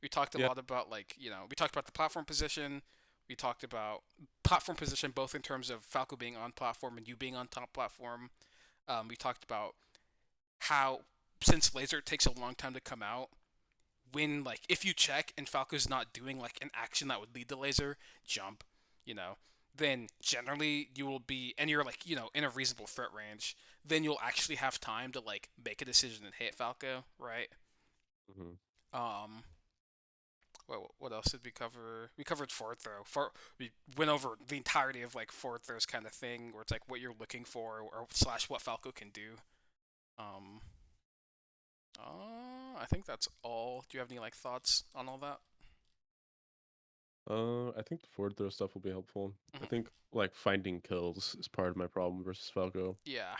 We talked a Yeah. lot about like we talked about the platform position. We talked about platform position both in terms of Falco being on platform and you being on top platform. We talked about how since laser takes a long time to come out, when like if you check and Falco's not doing like an action that would lead to laser jump, you know, then generally you will be and you're like in a reasonable threat range. Then you'll actually have time to like make a decision and hit Falco, right? Hmm. Um, what else did we cover? We covered forward throw. We went over the entirety of like forward throws kind of thing, where it's like what you're looking for or slash what Falco can do. Um, I think that's all. Do you have any like thoughts on all that? I think the forward throw stuff will be helpful. I Hmm. think like finding kills is part of my problem versus Falco. Yeah,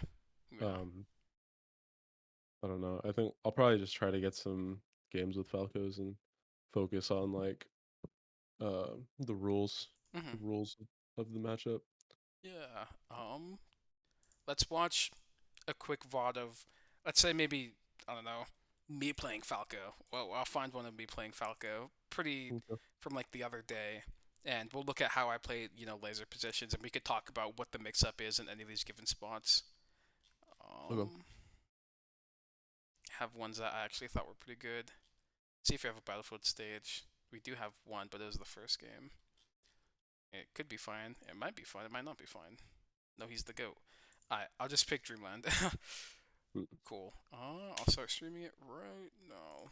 yeah. Um, I don't know. I think I'll probably just try to get some games with Falcos and focus on like the rules, Hmm. the rules of the matchup. Yeah. Let's watch a quick VOD of, let's say maybe I don't know, me playing Falco. Well, I'll find one of me playing Falco, pretty Okay. from like the other day, and we'll look at how I play, laser positions, and we could talk about what the mix-up is in any of these given spots. Okay. Um, have ones that I actually thought were pretty good. See if we have a Battlefield stage. We do have one, but it was the first game. It could be fine. It might be fine. It might not be fine. No, he's the goat. Alright, I'll just pick Dreamland. Mm. Cool. I'll start streaming it right now.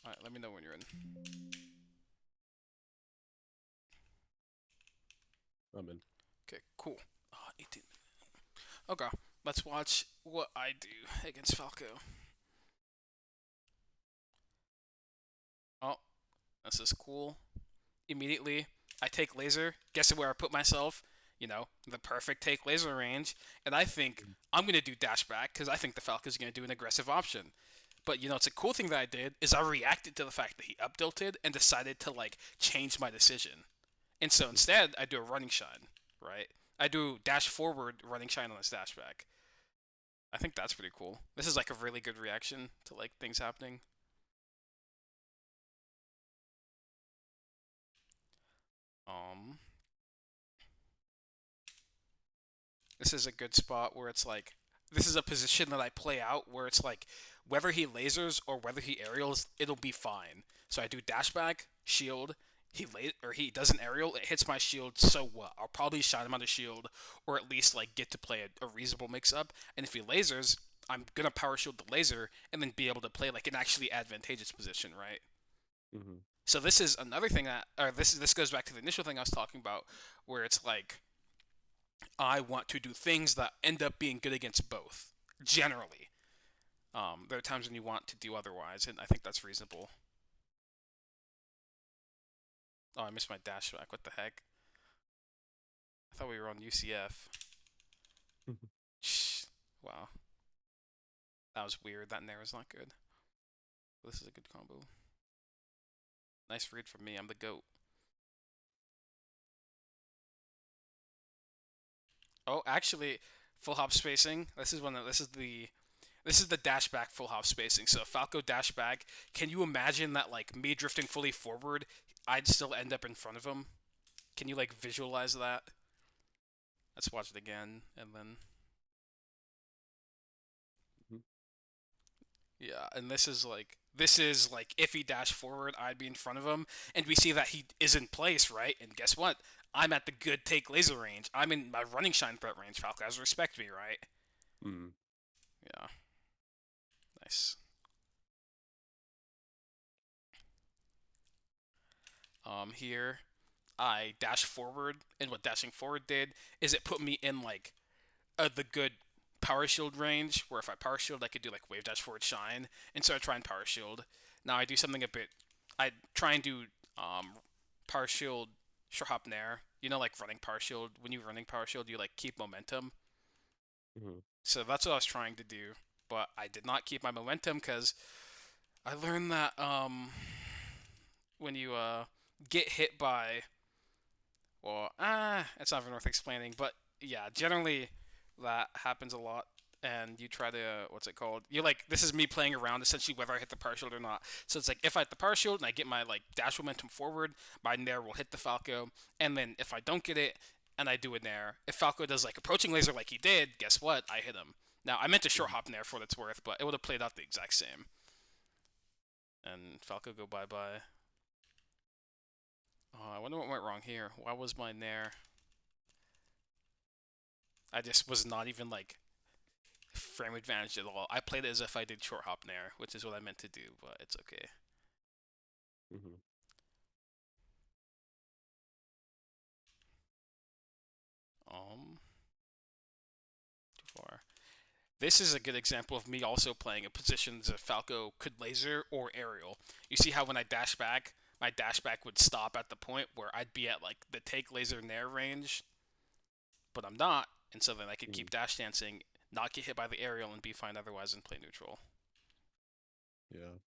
Alright, let me know when you're in. I'm in. Okay, cool. 18. Okay, let's watch what I do against Falco. Oh, this is cool. Immediately, I take laser. Guess where I put myself? The perfect take laser range. And I think I'm going to do dash back because I think the Falco's going to do an aggressive option. But it's a cool thing that I did is I reacted to the fact that he up tilted and decided to like change my decision. And so instead, I do a running shine, right? I do dash forward, running shine on this dash back. I think that's pretty cool. This is like a really good reaction to like things happening. Um, this is a good spot where it's like this is a position that I play out where it's like whether he lasers or whether he aerials, it'll be fine. So I do dash back, shield. He does an aerial, it hits my shield. So what? I'll probably shot him on the shield, or at least like get to play a reasonable mix up. And if he lasers, I'm gonna power shield the laser and then be able to play like an actually advantageous position, right? Mm-hmm. So this is another thing that, or this goes back to the initial thing I was talking about, where it's like I want to do things that end up being good against both. Generally, there are times when you want to do otherwise, and I think that's reasonable. Oh, I missed my dash back. What the heck? I thought we were on UCF. Shh. Wow, that was weird. That nair is not good. This is a good combo. Nice read from me. I'm the goat. Oh, actually, full hop spacing. This is the dash back full hop spacing. So Falco dash back. Can you imagine that like me drifting fully forward, I'd still end up in front of him? Can you like visualize that? Let's watch it again and then Hmm. yeah, and this is like if he dashed forward, I'd be in front of him, and we see that he is in place, right? And guess what? I'm at the good take laser range. I'm in my running shine threat range. Falco has to respect me, right? Mm-hmm. Yeah, nice. Here I dash forward, and what dashing forward did is it put me in like the good power shield range, where if I power shield, I could do like wave dash forward shine, and so I try and power shield. Now I do something a bit. I try and do power shield short hop nair. Like running power shield. When you running power shield, you like keep momentum. Mm-hmm. So that's what I was trying to do, but I did not keep my momentum because I learned that when you get hit by, well, it's not even worth explaining, but yeah, generally that happens a lot. And you try to, what's it called? You like, this is me playing around essentially whether I hit the power shield or not. So it's like, if I hit the power shield and I get my like dash momentum forward, my nair will hit the Falco. And then if I don't get it and I do a nair, if Falco does like approaching laser like he did, guess what? I hit him. Now, I meant to short Mhm. hop nair for what it's worth, but it would have played out the exact same. And Falco go bye bye. Oh, I wonder what went wrong here. Why was my nair? I just was not even like frame advantage at all. I played it as if I did short hop nair, which is what I meant to do, but it's okay. Mhm. Too far. This is a good example of me also playing a position that Falco could laser or aerial. You see how when I dash back, my dash back would stop at the point where I'd be at like the take laser nair range, but I'm not, and so then I could Mhm. keep dash dancing, not get hit by the aerial, and be fine otherwise and play neutral. Yeah.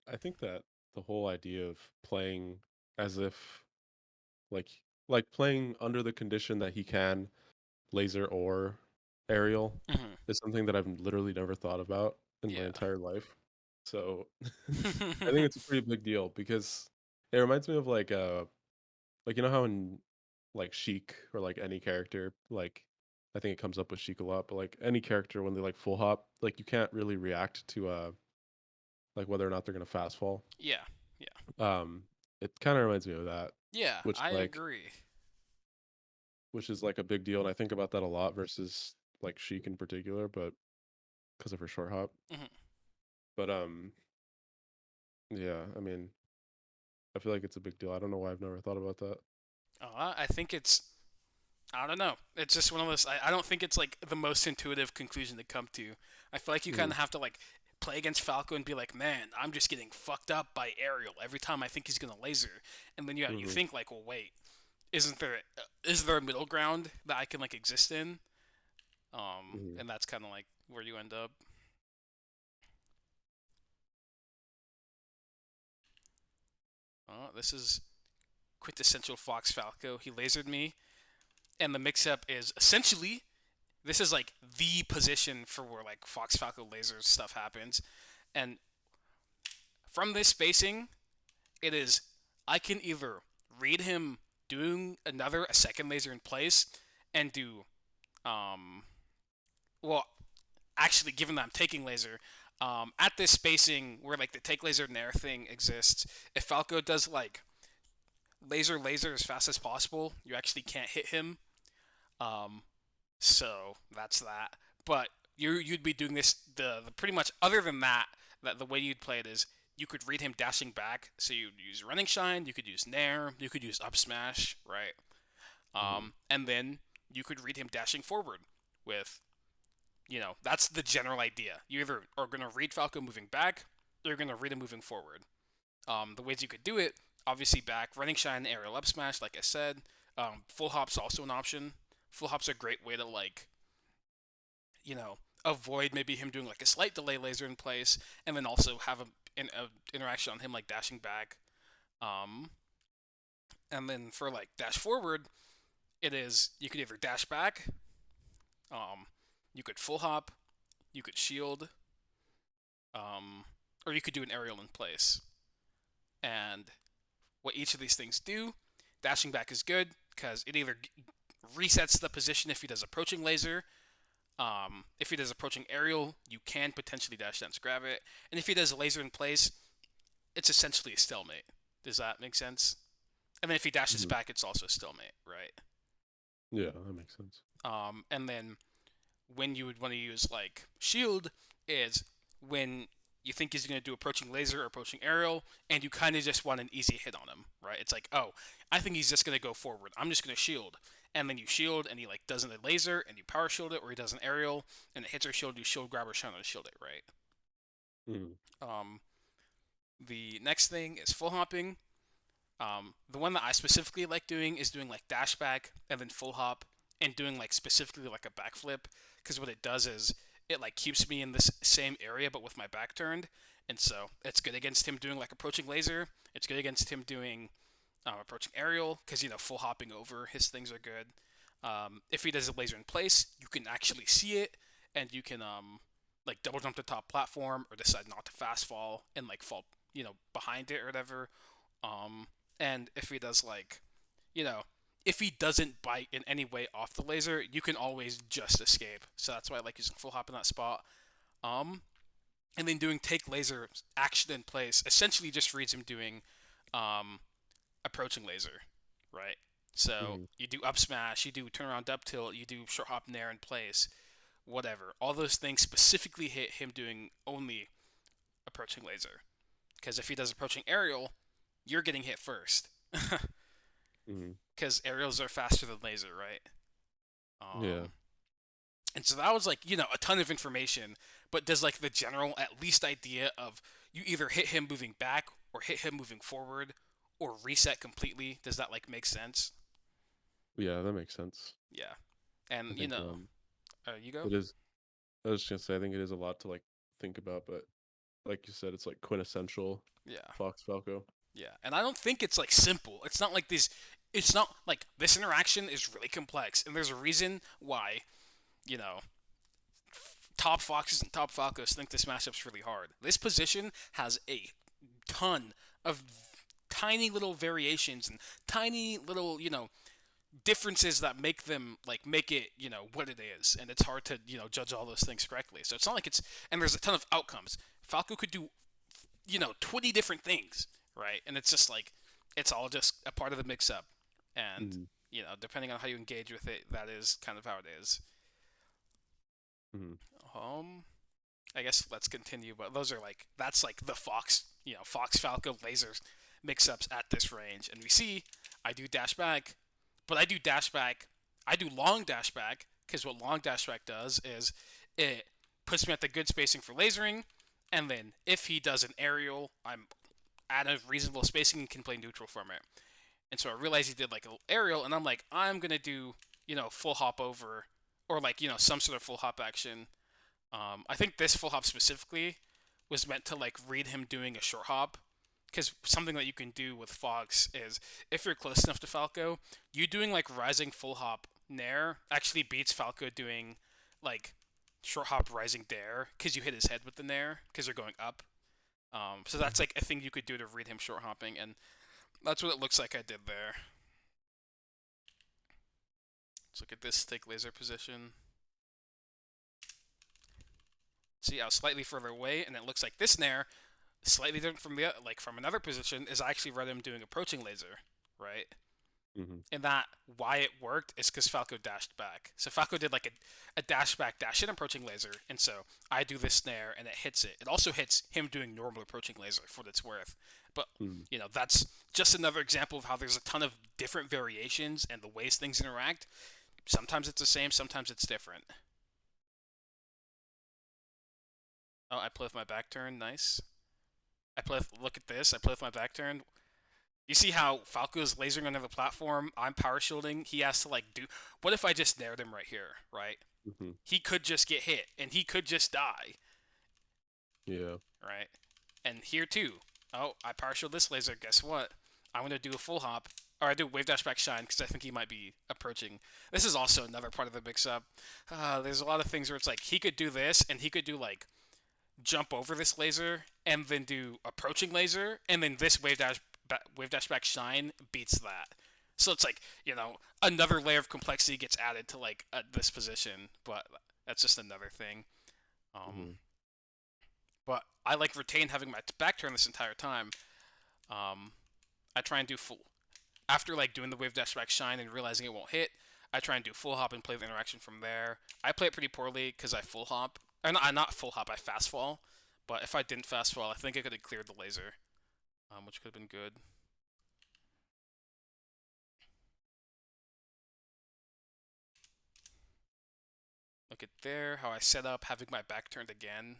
I think that the whole idea of playing as if like playing under the condition that he can laser or aerial Hmm. is something that I've literally never thought about in my Yeah. entire life. So I think it's a pretty big deal because it reminds me of like you know how in like Sheik or like any character like I think it comes up with Sheik a lot, but like any character when they like full hop, like you can't really react to like whether or not they're gonna fast fall. Yeah. Yeah. Um, it kind of reminds me of that, Yeah, which I like agree. which is like a big deal, and I think about that a lot versus like Sheik in particular, but because of her short hop. Hmm. But yeah, I mean, I feel like it's a big deal. I don't know why I've never thought about that. I think it's, I don't know. It's just one of those. I don't think it's like the most intuitive conclusion to come to. I feel like you kind Mm-hmm. of have to like play against Falco and be like, man, I'm just getting fucked up by aerial every time I think he's gonna laser, and then you Mm-hmm. think like, well, wait, isn't there is there a middle ground that I can like exist in? Mm-hmm. And that's kind of like where you end up. This is quintessential Fox Falco. He lasered me, and the mix-up is essentially this is like the position for where like Fox Falco laser stuff happens. And from this spacing, it is I can either read him doing a second laser in place and do um well actually given that I'm taking laser at this spacing where like the take laser nair thing exists, if Falco does like laser as fast as possible, you actually can't hit him. Um So that's that. But you'd be doing this the pretty much other than that that the way you'd play it is you could read him dashing back. So you'd use running shine, you could use nair, you could use up smash, right? Mm-hmm. And then you could read him dashing forward with that's the general idea. You either are gonna read Falco moving back, or you're gonna read him moving forward. The ways you could do it, obviously back running shine, aerial up smash, like I said. Full hop's also an option. Full hop's a great way to like you know, avoid maybe him doing like a slight delay laser in place, and then also have a interaction on him like dashing back. Um, and then for like dash forward, it is you could either dash back, um, you could full hop, you could shield, um, or you could do an aerial in place. And what each of these things do, dashing back is good because it either resets the position if he does approaching laser. If he does approaching aerial, you can potentially dash dance grab it, and if he does a laser in place, it's essentially a stalemate. Does that make sense? And then if he dashes Mm-hmm. back, it's also a stalemate, right? Yeah, that makes sense. And then when you would want to use like shield is when you think he's going to do approaching laser or approaching aerial, and you kind of just want an easy hit on him, right? It's like, oh, I think he's just going to go forward. I'm just going to shield. And then you shield, and he like doesn't a laser, and you power shield it, or he does an aerial, and it hits or shield. You shield grab or shine to shield it, right? Mm-hmm. Um, the next thing is full hopping. The one that I specifically like doing is doing like dash back and then full hop and doing like specifically like a backflip because what it does is it like keeps me in this same area but with my back turned, and so it's good against him doing like approaching laser. It's good against him doing approaching aerial, because full hopping over his things are good. If he does a laser in place, you can actually see it, and you can like double jump the top platform or decide not to fast fall and like fall behind it or whatever. Um, and if he does like you know if he doesn't bite in any way off the laser, you can always just escape. So that's why I like using full hop in that spot. Um, and then doing take laser action in place essentially just reads him doing um, approaching laser, right? So Hmm. you do up smash, you do turn around up tilt, you do short hop nair in place, whatever. All those things specifically hit him doing only approaching laser. Because if he does approaching aerial, you're getting hit first. Hmm. Because aerials are faster than laser, right? Yeah. Um, and so that was like a ton of information, but does like the general at least idea of you either hit him moving back or hit him moving forward or reset completely. Does that like make sense? Yeah, that makes sense. Yeah, I and think you go. it is. I was just gonna say I think it is a lot to like think about, but like you said, it's like quintessential Yeah, Fox Falco. yeah, and I don't think it's like simple. It's not like these. It's not like this interaction is really complex, and there's a reason why you know top Foxes and top Falcos think this matchup's really hard. This position has a ton of tiny little variations and tiny little differences that make them like make it what it is, and it's hard to judge all those things correctly. So it's not like it's and there's a ton of outcomes. Falco could do 20 different things, right? And it's just like it's all just a part of the mix up, and Mm-hmm. depending on how you engage with it, that is kind of how it is. Mm-hmm. um I guess let's continue, but those are like that's like the Fox, Fox Falco lasers mix ups at this range. And we see I do dash back, but I do dash back, I do long dash back because what long dash back does is it puts me at the good spacing for lasering, and then if he does an aerial, I'm at a reasonable spacing and can play neutral from it. And so I realized he did like an aerial, and I'm like, I'm gonna do full hop over or like some sort of full hop action. I think this full hop specifically was meant to like read him doing a short hop, because something that you can do with Fox is if you're close enough to Falco, you doing like rising full hop nair actually beats Falco doing like short hop rising dare because you hit his head with the nair because you're going up. So that's like a thing you could do to read him short hopping, and that's what it looks like I did there. Let's look at this stick laser position. See, I was slightly further away, and it looks like this nair slightly different from the like from another position is I actually read him doing approaching laser, right? Mm-hmm. And that why it worked is because Falco dashed back. So Falco did like a dash back, dash in approaching laser, and so I do this snare and it hits it. It also hits him doing normal approaching laser for what it's worth. But Mm-hmm. that's just another example of how there's a ton of different variations and the ways things interact. Sometimes it's the same, sometimes it's different. Oh, I play with my back turn, nice. Look at this. I play with my back turn. You see how Falco's lasering on another platform? I'm power shielding. He has to like do. What if I just nared him right here? Right? Mm-hmm. He could just get hit, and he could just die. Yeah. Right? And here too. Oh, I power shield this laser. Guess what? I'm gonna do a full hop, or I do wave dash back shine because I think he might be approaching. This is also another part of the mix up. There's a lot of things where it's like he could do this, and he could do like jump over this laser and then do approaching laser, and then this wave dash back shine beats that. So it's like another layer of complexity gets added to like this position, but that's just another thing. Um, Mm-hmm. but I like retain having my back turn this entire time. Um, I try and do full after like doing the wave dash back shine and realizing it won't hit. I try and do full hop and play the interaction from there. I play it pretty poorly because I full hop. Or not full hop. I fast fall. But if I didn't fast fall, I think I could have cleared the laser, which could have been good. Look at there, how I set up having my back turned again.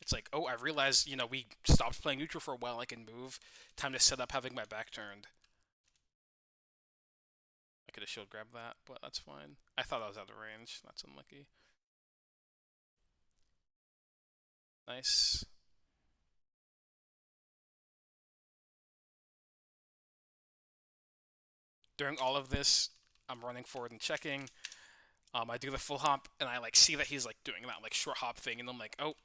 It's like, oh, I realized, we stopped playing neutral for a while. I can move. Time to set up having my back turned. I could have shield grabbed that, but that's fine. I thought I was out of range. That's unlucky. Nice. During all of this, I'm running forward and checking. I do the full hop, and I like see that he's like doing that like short hop thing, and I'm like, oh,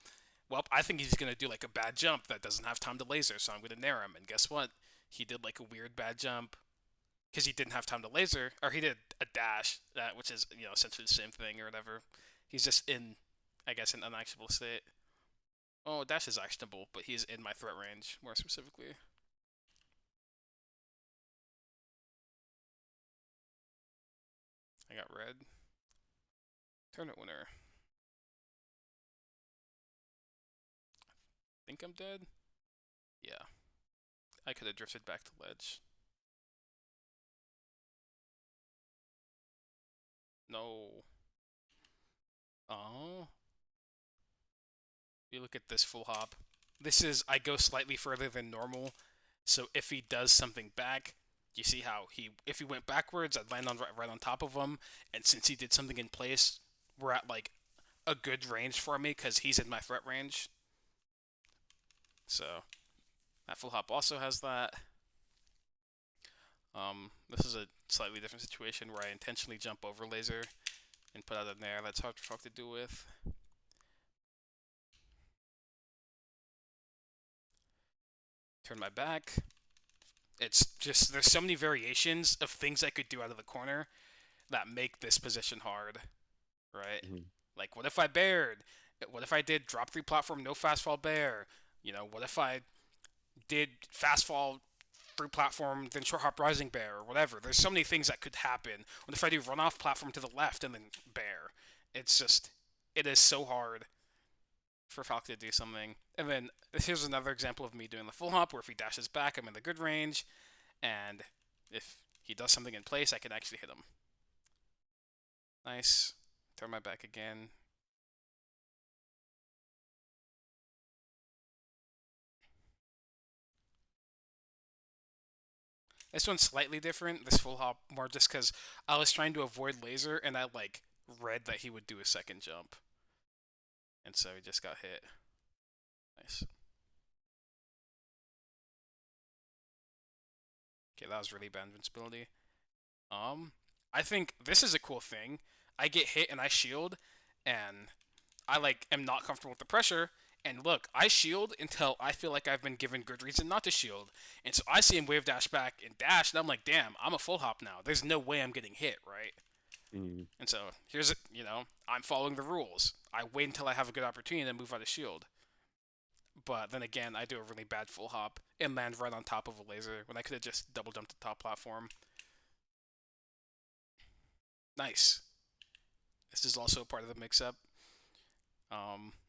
well, I think he's gonna do like a bad jump that doesn't have time to laser, so I'm gonna nair him. And guess what? He did like a weird bad jump because he didn't have time to laser, or he did a dash, that which is essentially the same thing or whatever. He's just in, I guess, an unactionable state. Oh, dash is actionable, but he's in my threat range more specifically. I got red. Tournament winner. Think I'm dead? Yeah. I could have drifted back to ledge. No. Oh. You look at this full hop. This is, I go slightly further than normal, so if he does something back, you see how if he went backwards, I'd land on right on top of him, and since he did something in place, we're at like a good range for me because he's in my threat range. So that full hop also has that. This is a slightly different situation where I intentionally jump over laser and put out a nair that's hard for fuck to do with. Turn my back. It's just, there's so many variations of things I could do out of the corner that make this position hard, right? Mhm. Like, what if I bared? What if I did drop 3 platform, no fast fall bear? What if I did fast fall 3 platform, then short hop rising bear, or whatever? There's so many things that could happen. What if I do run off platform to the left and then bear? It's just, it is so hard for Falco to do something. And then here's another example of me doing the full hop where if he dashes back, I'm in the good range, and if he does something in place, I can actually hit him. Nice. Turn my back again. This one's slightly different, this full hop, more just because I was trying to avoid laser, and I, like, read that he would do a second jump. And so he just got hit. Nice. Okay, that was really bad invincibility. I think this is a cool thing. I get hit and I shield, and I like am not comfortable with the pressure. And look, I shield until I feel like I've been given good reason not to shield. And so I see him wave dash back and dash, and I'm like, damn, I'm a full hop now. There's no way I'm getting hit, right? Mhm. And so here's it, I'm following the rules. I wait until I have a good opportunity and move out of shield. But then again, I do a really bad full hop and land right on top of a laser when I could have just double jumped the top platform. Nice. This is also part of the mix-up.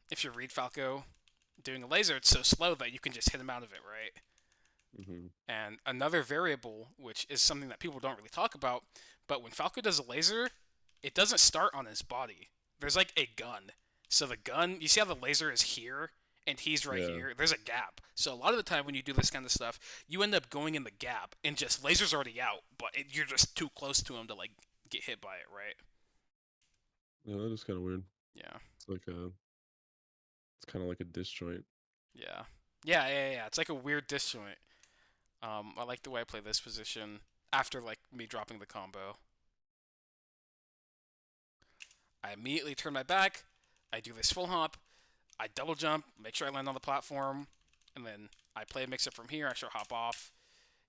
If you read Falco doing a laser, it's so slow that you can just hit him out of it, right? Mhm. And another variable, which is something that people don't really talk about, but when Falco does a laser, it doesn't start on his body. There's like a gun. So the gun, you see how the laser is here and he's right Yeah. here? There's a gap. So a lot of the time when you do this kind of stuff, you end up going in the gap and just laser's already out, but you're just too close to him to like get hit by it, right? Yeah, that is kind of weird. Yeah. It's like a, it's kind of like a disjoint. Yeah. Yeah. It's like a weird disjoint. I like the way I play this position after like me dropping the combo. I immediately turn my back. I do this full hop. I double jump, make sure I land on the platform, and then I play a mix up from here. I sure hop off.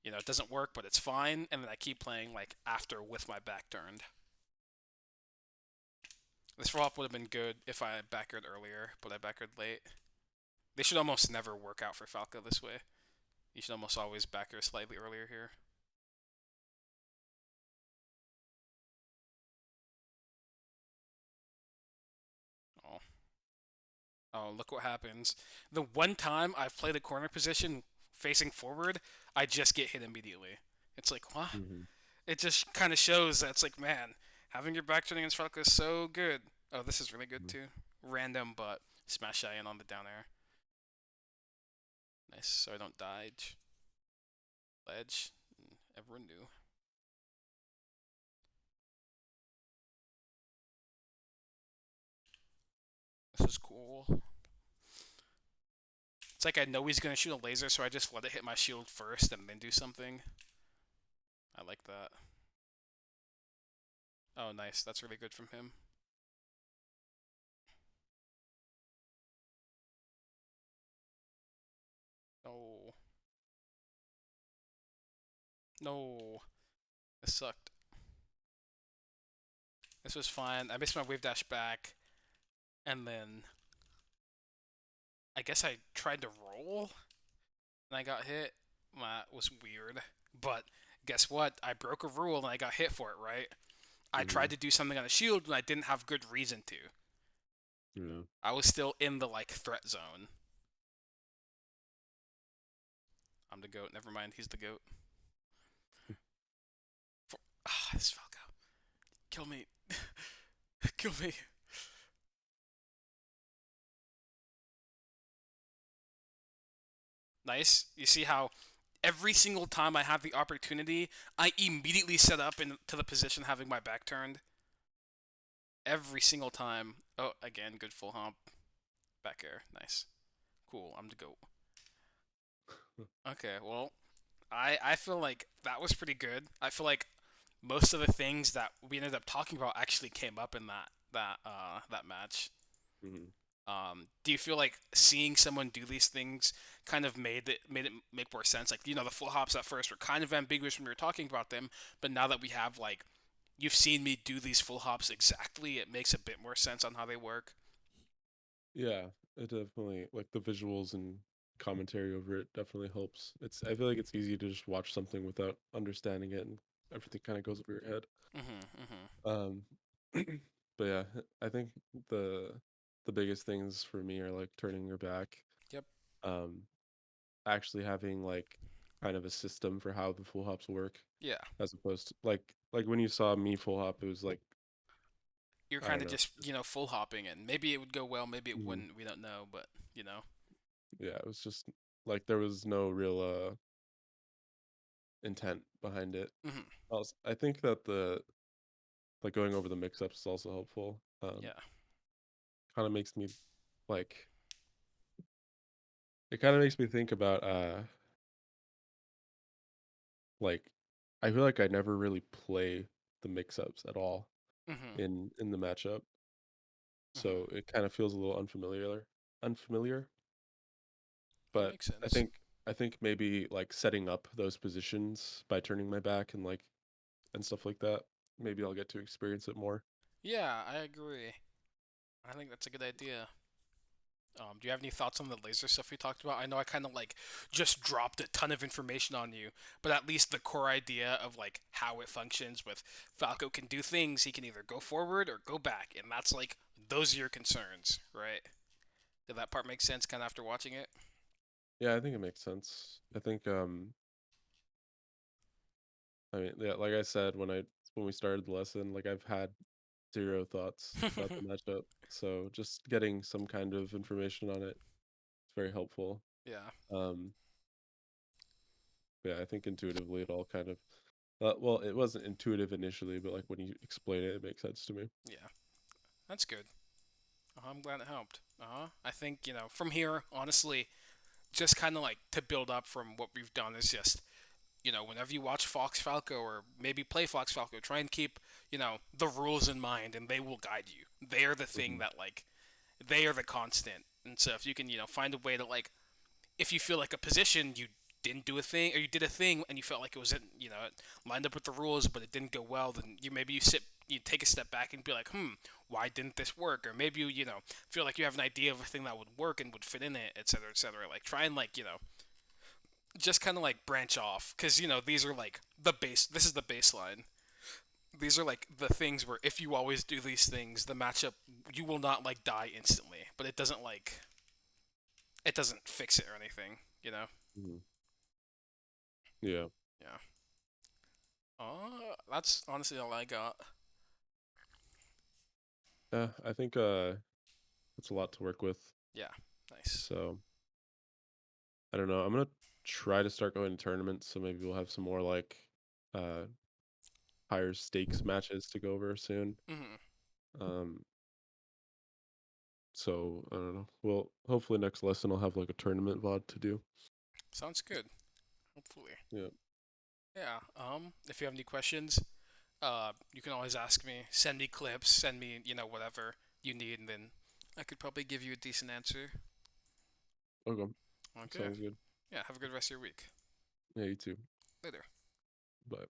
It doesn't work, but it's fine. And then I keep playing like after with my back turned. This full hop would have been good if I backered earlier, but I backered late. They should almost never work out for Falco this way. You should almost always backer slightly earlier here. Oh, oh, look what happens. The one time I've played a corner position facing forward, I just get hit immediately. It's like, what? Mhm. It just kind of shows that it's like, man, having your back turning against Falco is so good. Oh, this is really good Mhm. too. Random, but smash shy in on the down air. Nice, so I don't dodge. Ledge. Everyone knew. This is cool. It's like I know he's gonna shoot a laser, so I just let it hit my shield first and then do something. I like that. Oh, nice. That's really good from him. No, no, this sucked. This was fine. I missed my wave dash back, and then I guess I tried to roll, and I got hit. That was weird. But guess what? I broke a rule, and I got hit for it. Right? I Hmm. tried to do something on a shield, and I didn't have good reason to. Yeah. I was still in the like threat zone. I'm the goat. Never mind. He's the goat. This Falco. Kill me. Kill me. Nice. You see how every single time I have the opportunity, I immediately set up into the position having my back turned. Every single time. Oh, again, good full hump. Back air. Nice. Cool. I'm the goat. Okay, well, I feel like that was pretty good. I feel like most of the things that we ended up talking about actually came up in that match. Hmm. Do you feel like seeing someone do these things kind of made it make more sense? Like, the full hops at first were kind of ambiguous when we were talking about them, but now that we have like you've seen me do these full hops exactly, it makes a bit more sense on how they work. Yeah, it definitely like the visuals and commentary over it definitely helps. I feel like it's easy to just watch something without understanding it and everything kind of goes over your head. Mhm. Um, but yeah, I think the the biggest things for me are like turning your back, Yep. um, actually having like kind of a system for how the full hops work, Yeah. as opposed to like when you saw me full hop, it was like You're I kind don't of know, just just full hopping, and maybe it would go well, maybe it mhm. wouldn't. We don't know, but you know. Yeah, it was just like there was no real intent behind it. Mhm. Also, I think that the like going over the mix-ups is also helpful. Yeah. Kind of makes me like it kind of makes me think about like I feel like I never really play the mix-ups at all Mhm. in the matchup, Mhm. so it kind of feels a little unfamiliar. That But makes I sense. think I think maybe like setting up those positions by turning my back and like and stuff like that, maybe I'll get to experience it more. Yeah, I agree. I think that's a good idea. Do you have any thoughts on the laser stuff we talked about? I know I kind of like just dropped a ton of information on you, but at least the core idea of like how it functions with Falco can do things, he can either go forward or go back, and that's like those are your concerns, right? Did that part make sense kind of after watching it? Yeah, I think it makes sense. I think I mean, yeah, like I said when we started the lesson, like I've had zero thoughts about the matchup. So just getting some kind of information on it is very helpful. Yeah, Um, yeah, I think intuitively it all kind of well, it wasn't intuitive initially, but like when you explain it, it makes sense to me. yeah, that's good. I'm glad it helped. I think from here, honestly, just kind of like to build up from what we've done is just whenever you watch Fox Falco or maybe play Fox Falco, try and keep, the rules in mind and they will guide you. They are the thing Hmm. that, like, they are the constant. And so if you can, find a way to, like, if you feel like a position you didn't do a thing or you did a thing and you felt like it was, it lined up with the rules but it didn't go well, then you take a step back and be like, why didn't this work? Or maybe you feel like you have an idea of a thing that would work and would fit in it, etc., etc. Like, try and, like, just kind of like branch off because these are like the base. This is the baseline. These are like the things where if you always do these things, the matchup you will not like die instantly, but it doesn't fix it or anything. Hmm. Yeah. Yeah. That's honestly all I got. Yeah, I think it's a lot to work with. Yeah. Nice. So I don't know. I'm gonna try to start going to tournaments, so maybe we'll have some more like uh higher stakes matches to go over soon. Mhm. Um, so I don't know. Well, hopefully next lesson I'll have like a tournament VOD to do. Sounds good. Hopefully. Yeah. Yeah. If you have any questions, You can always ask me, send me clips, send me, whatever you need, and then I could probably give you a decent answer. Okay, Okay. sounds good. Yeah, have a good rest of your week. Yeah, you too. Later. Bye.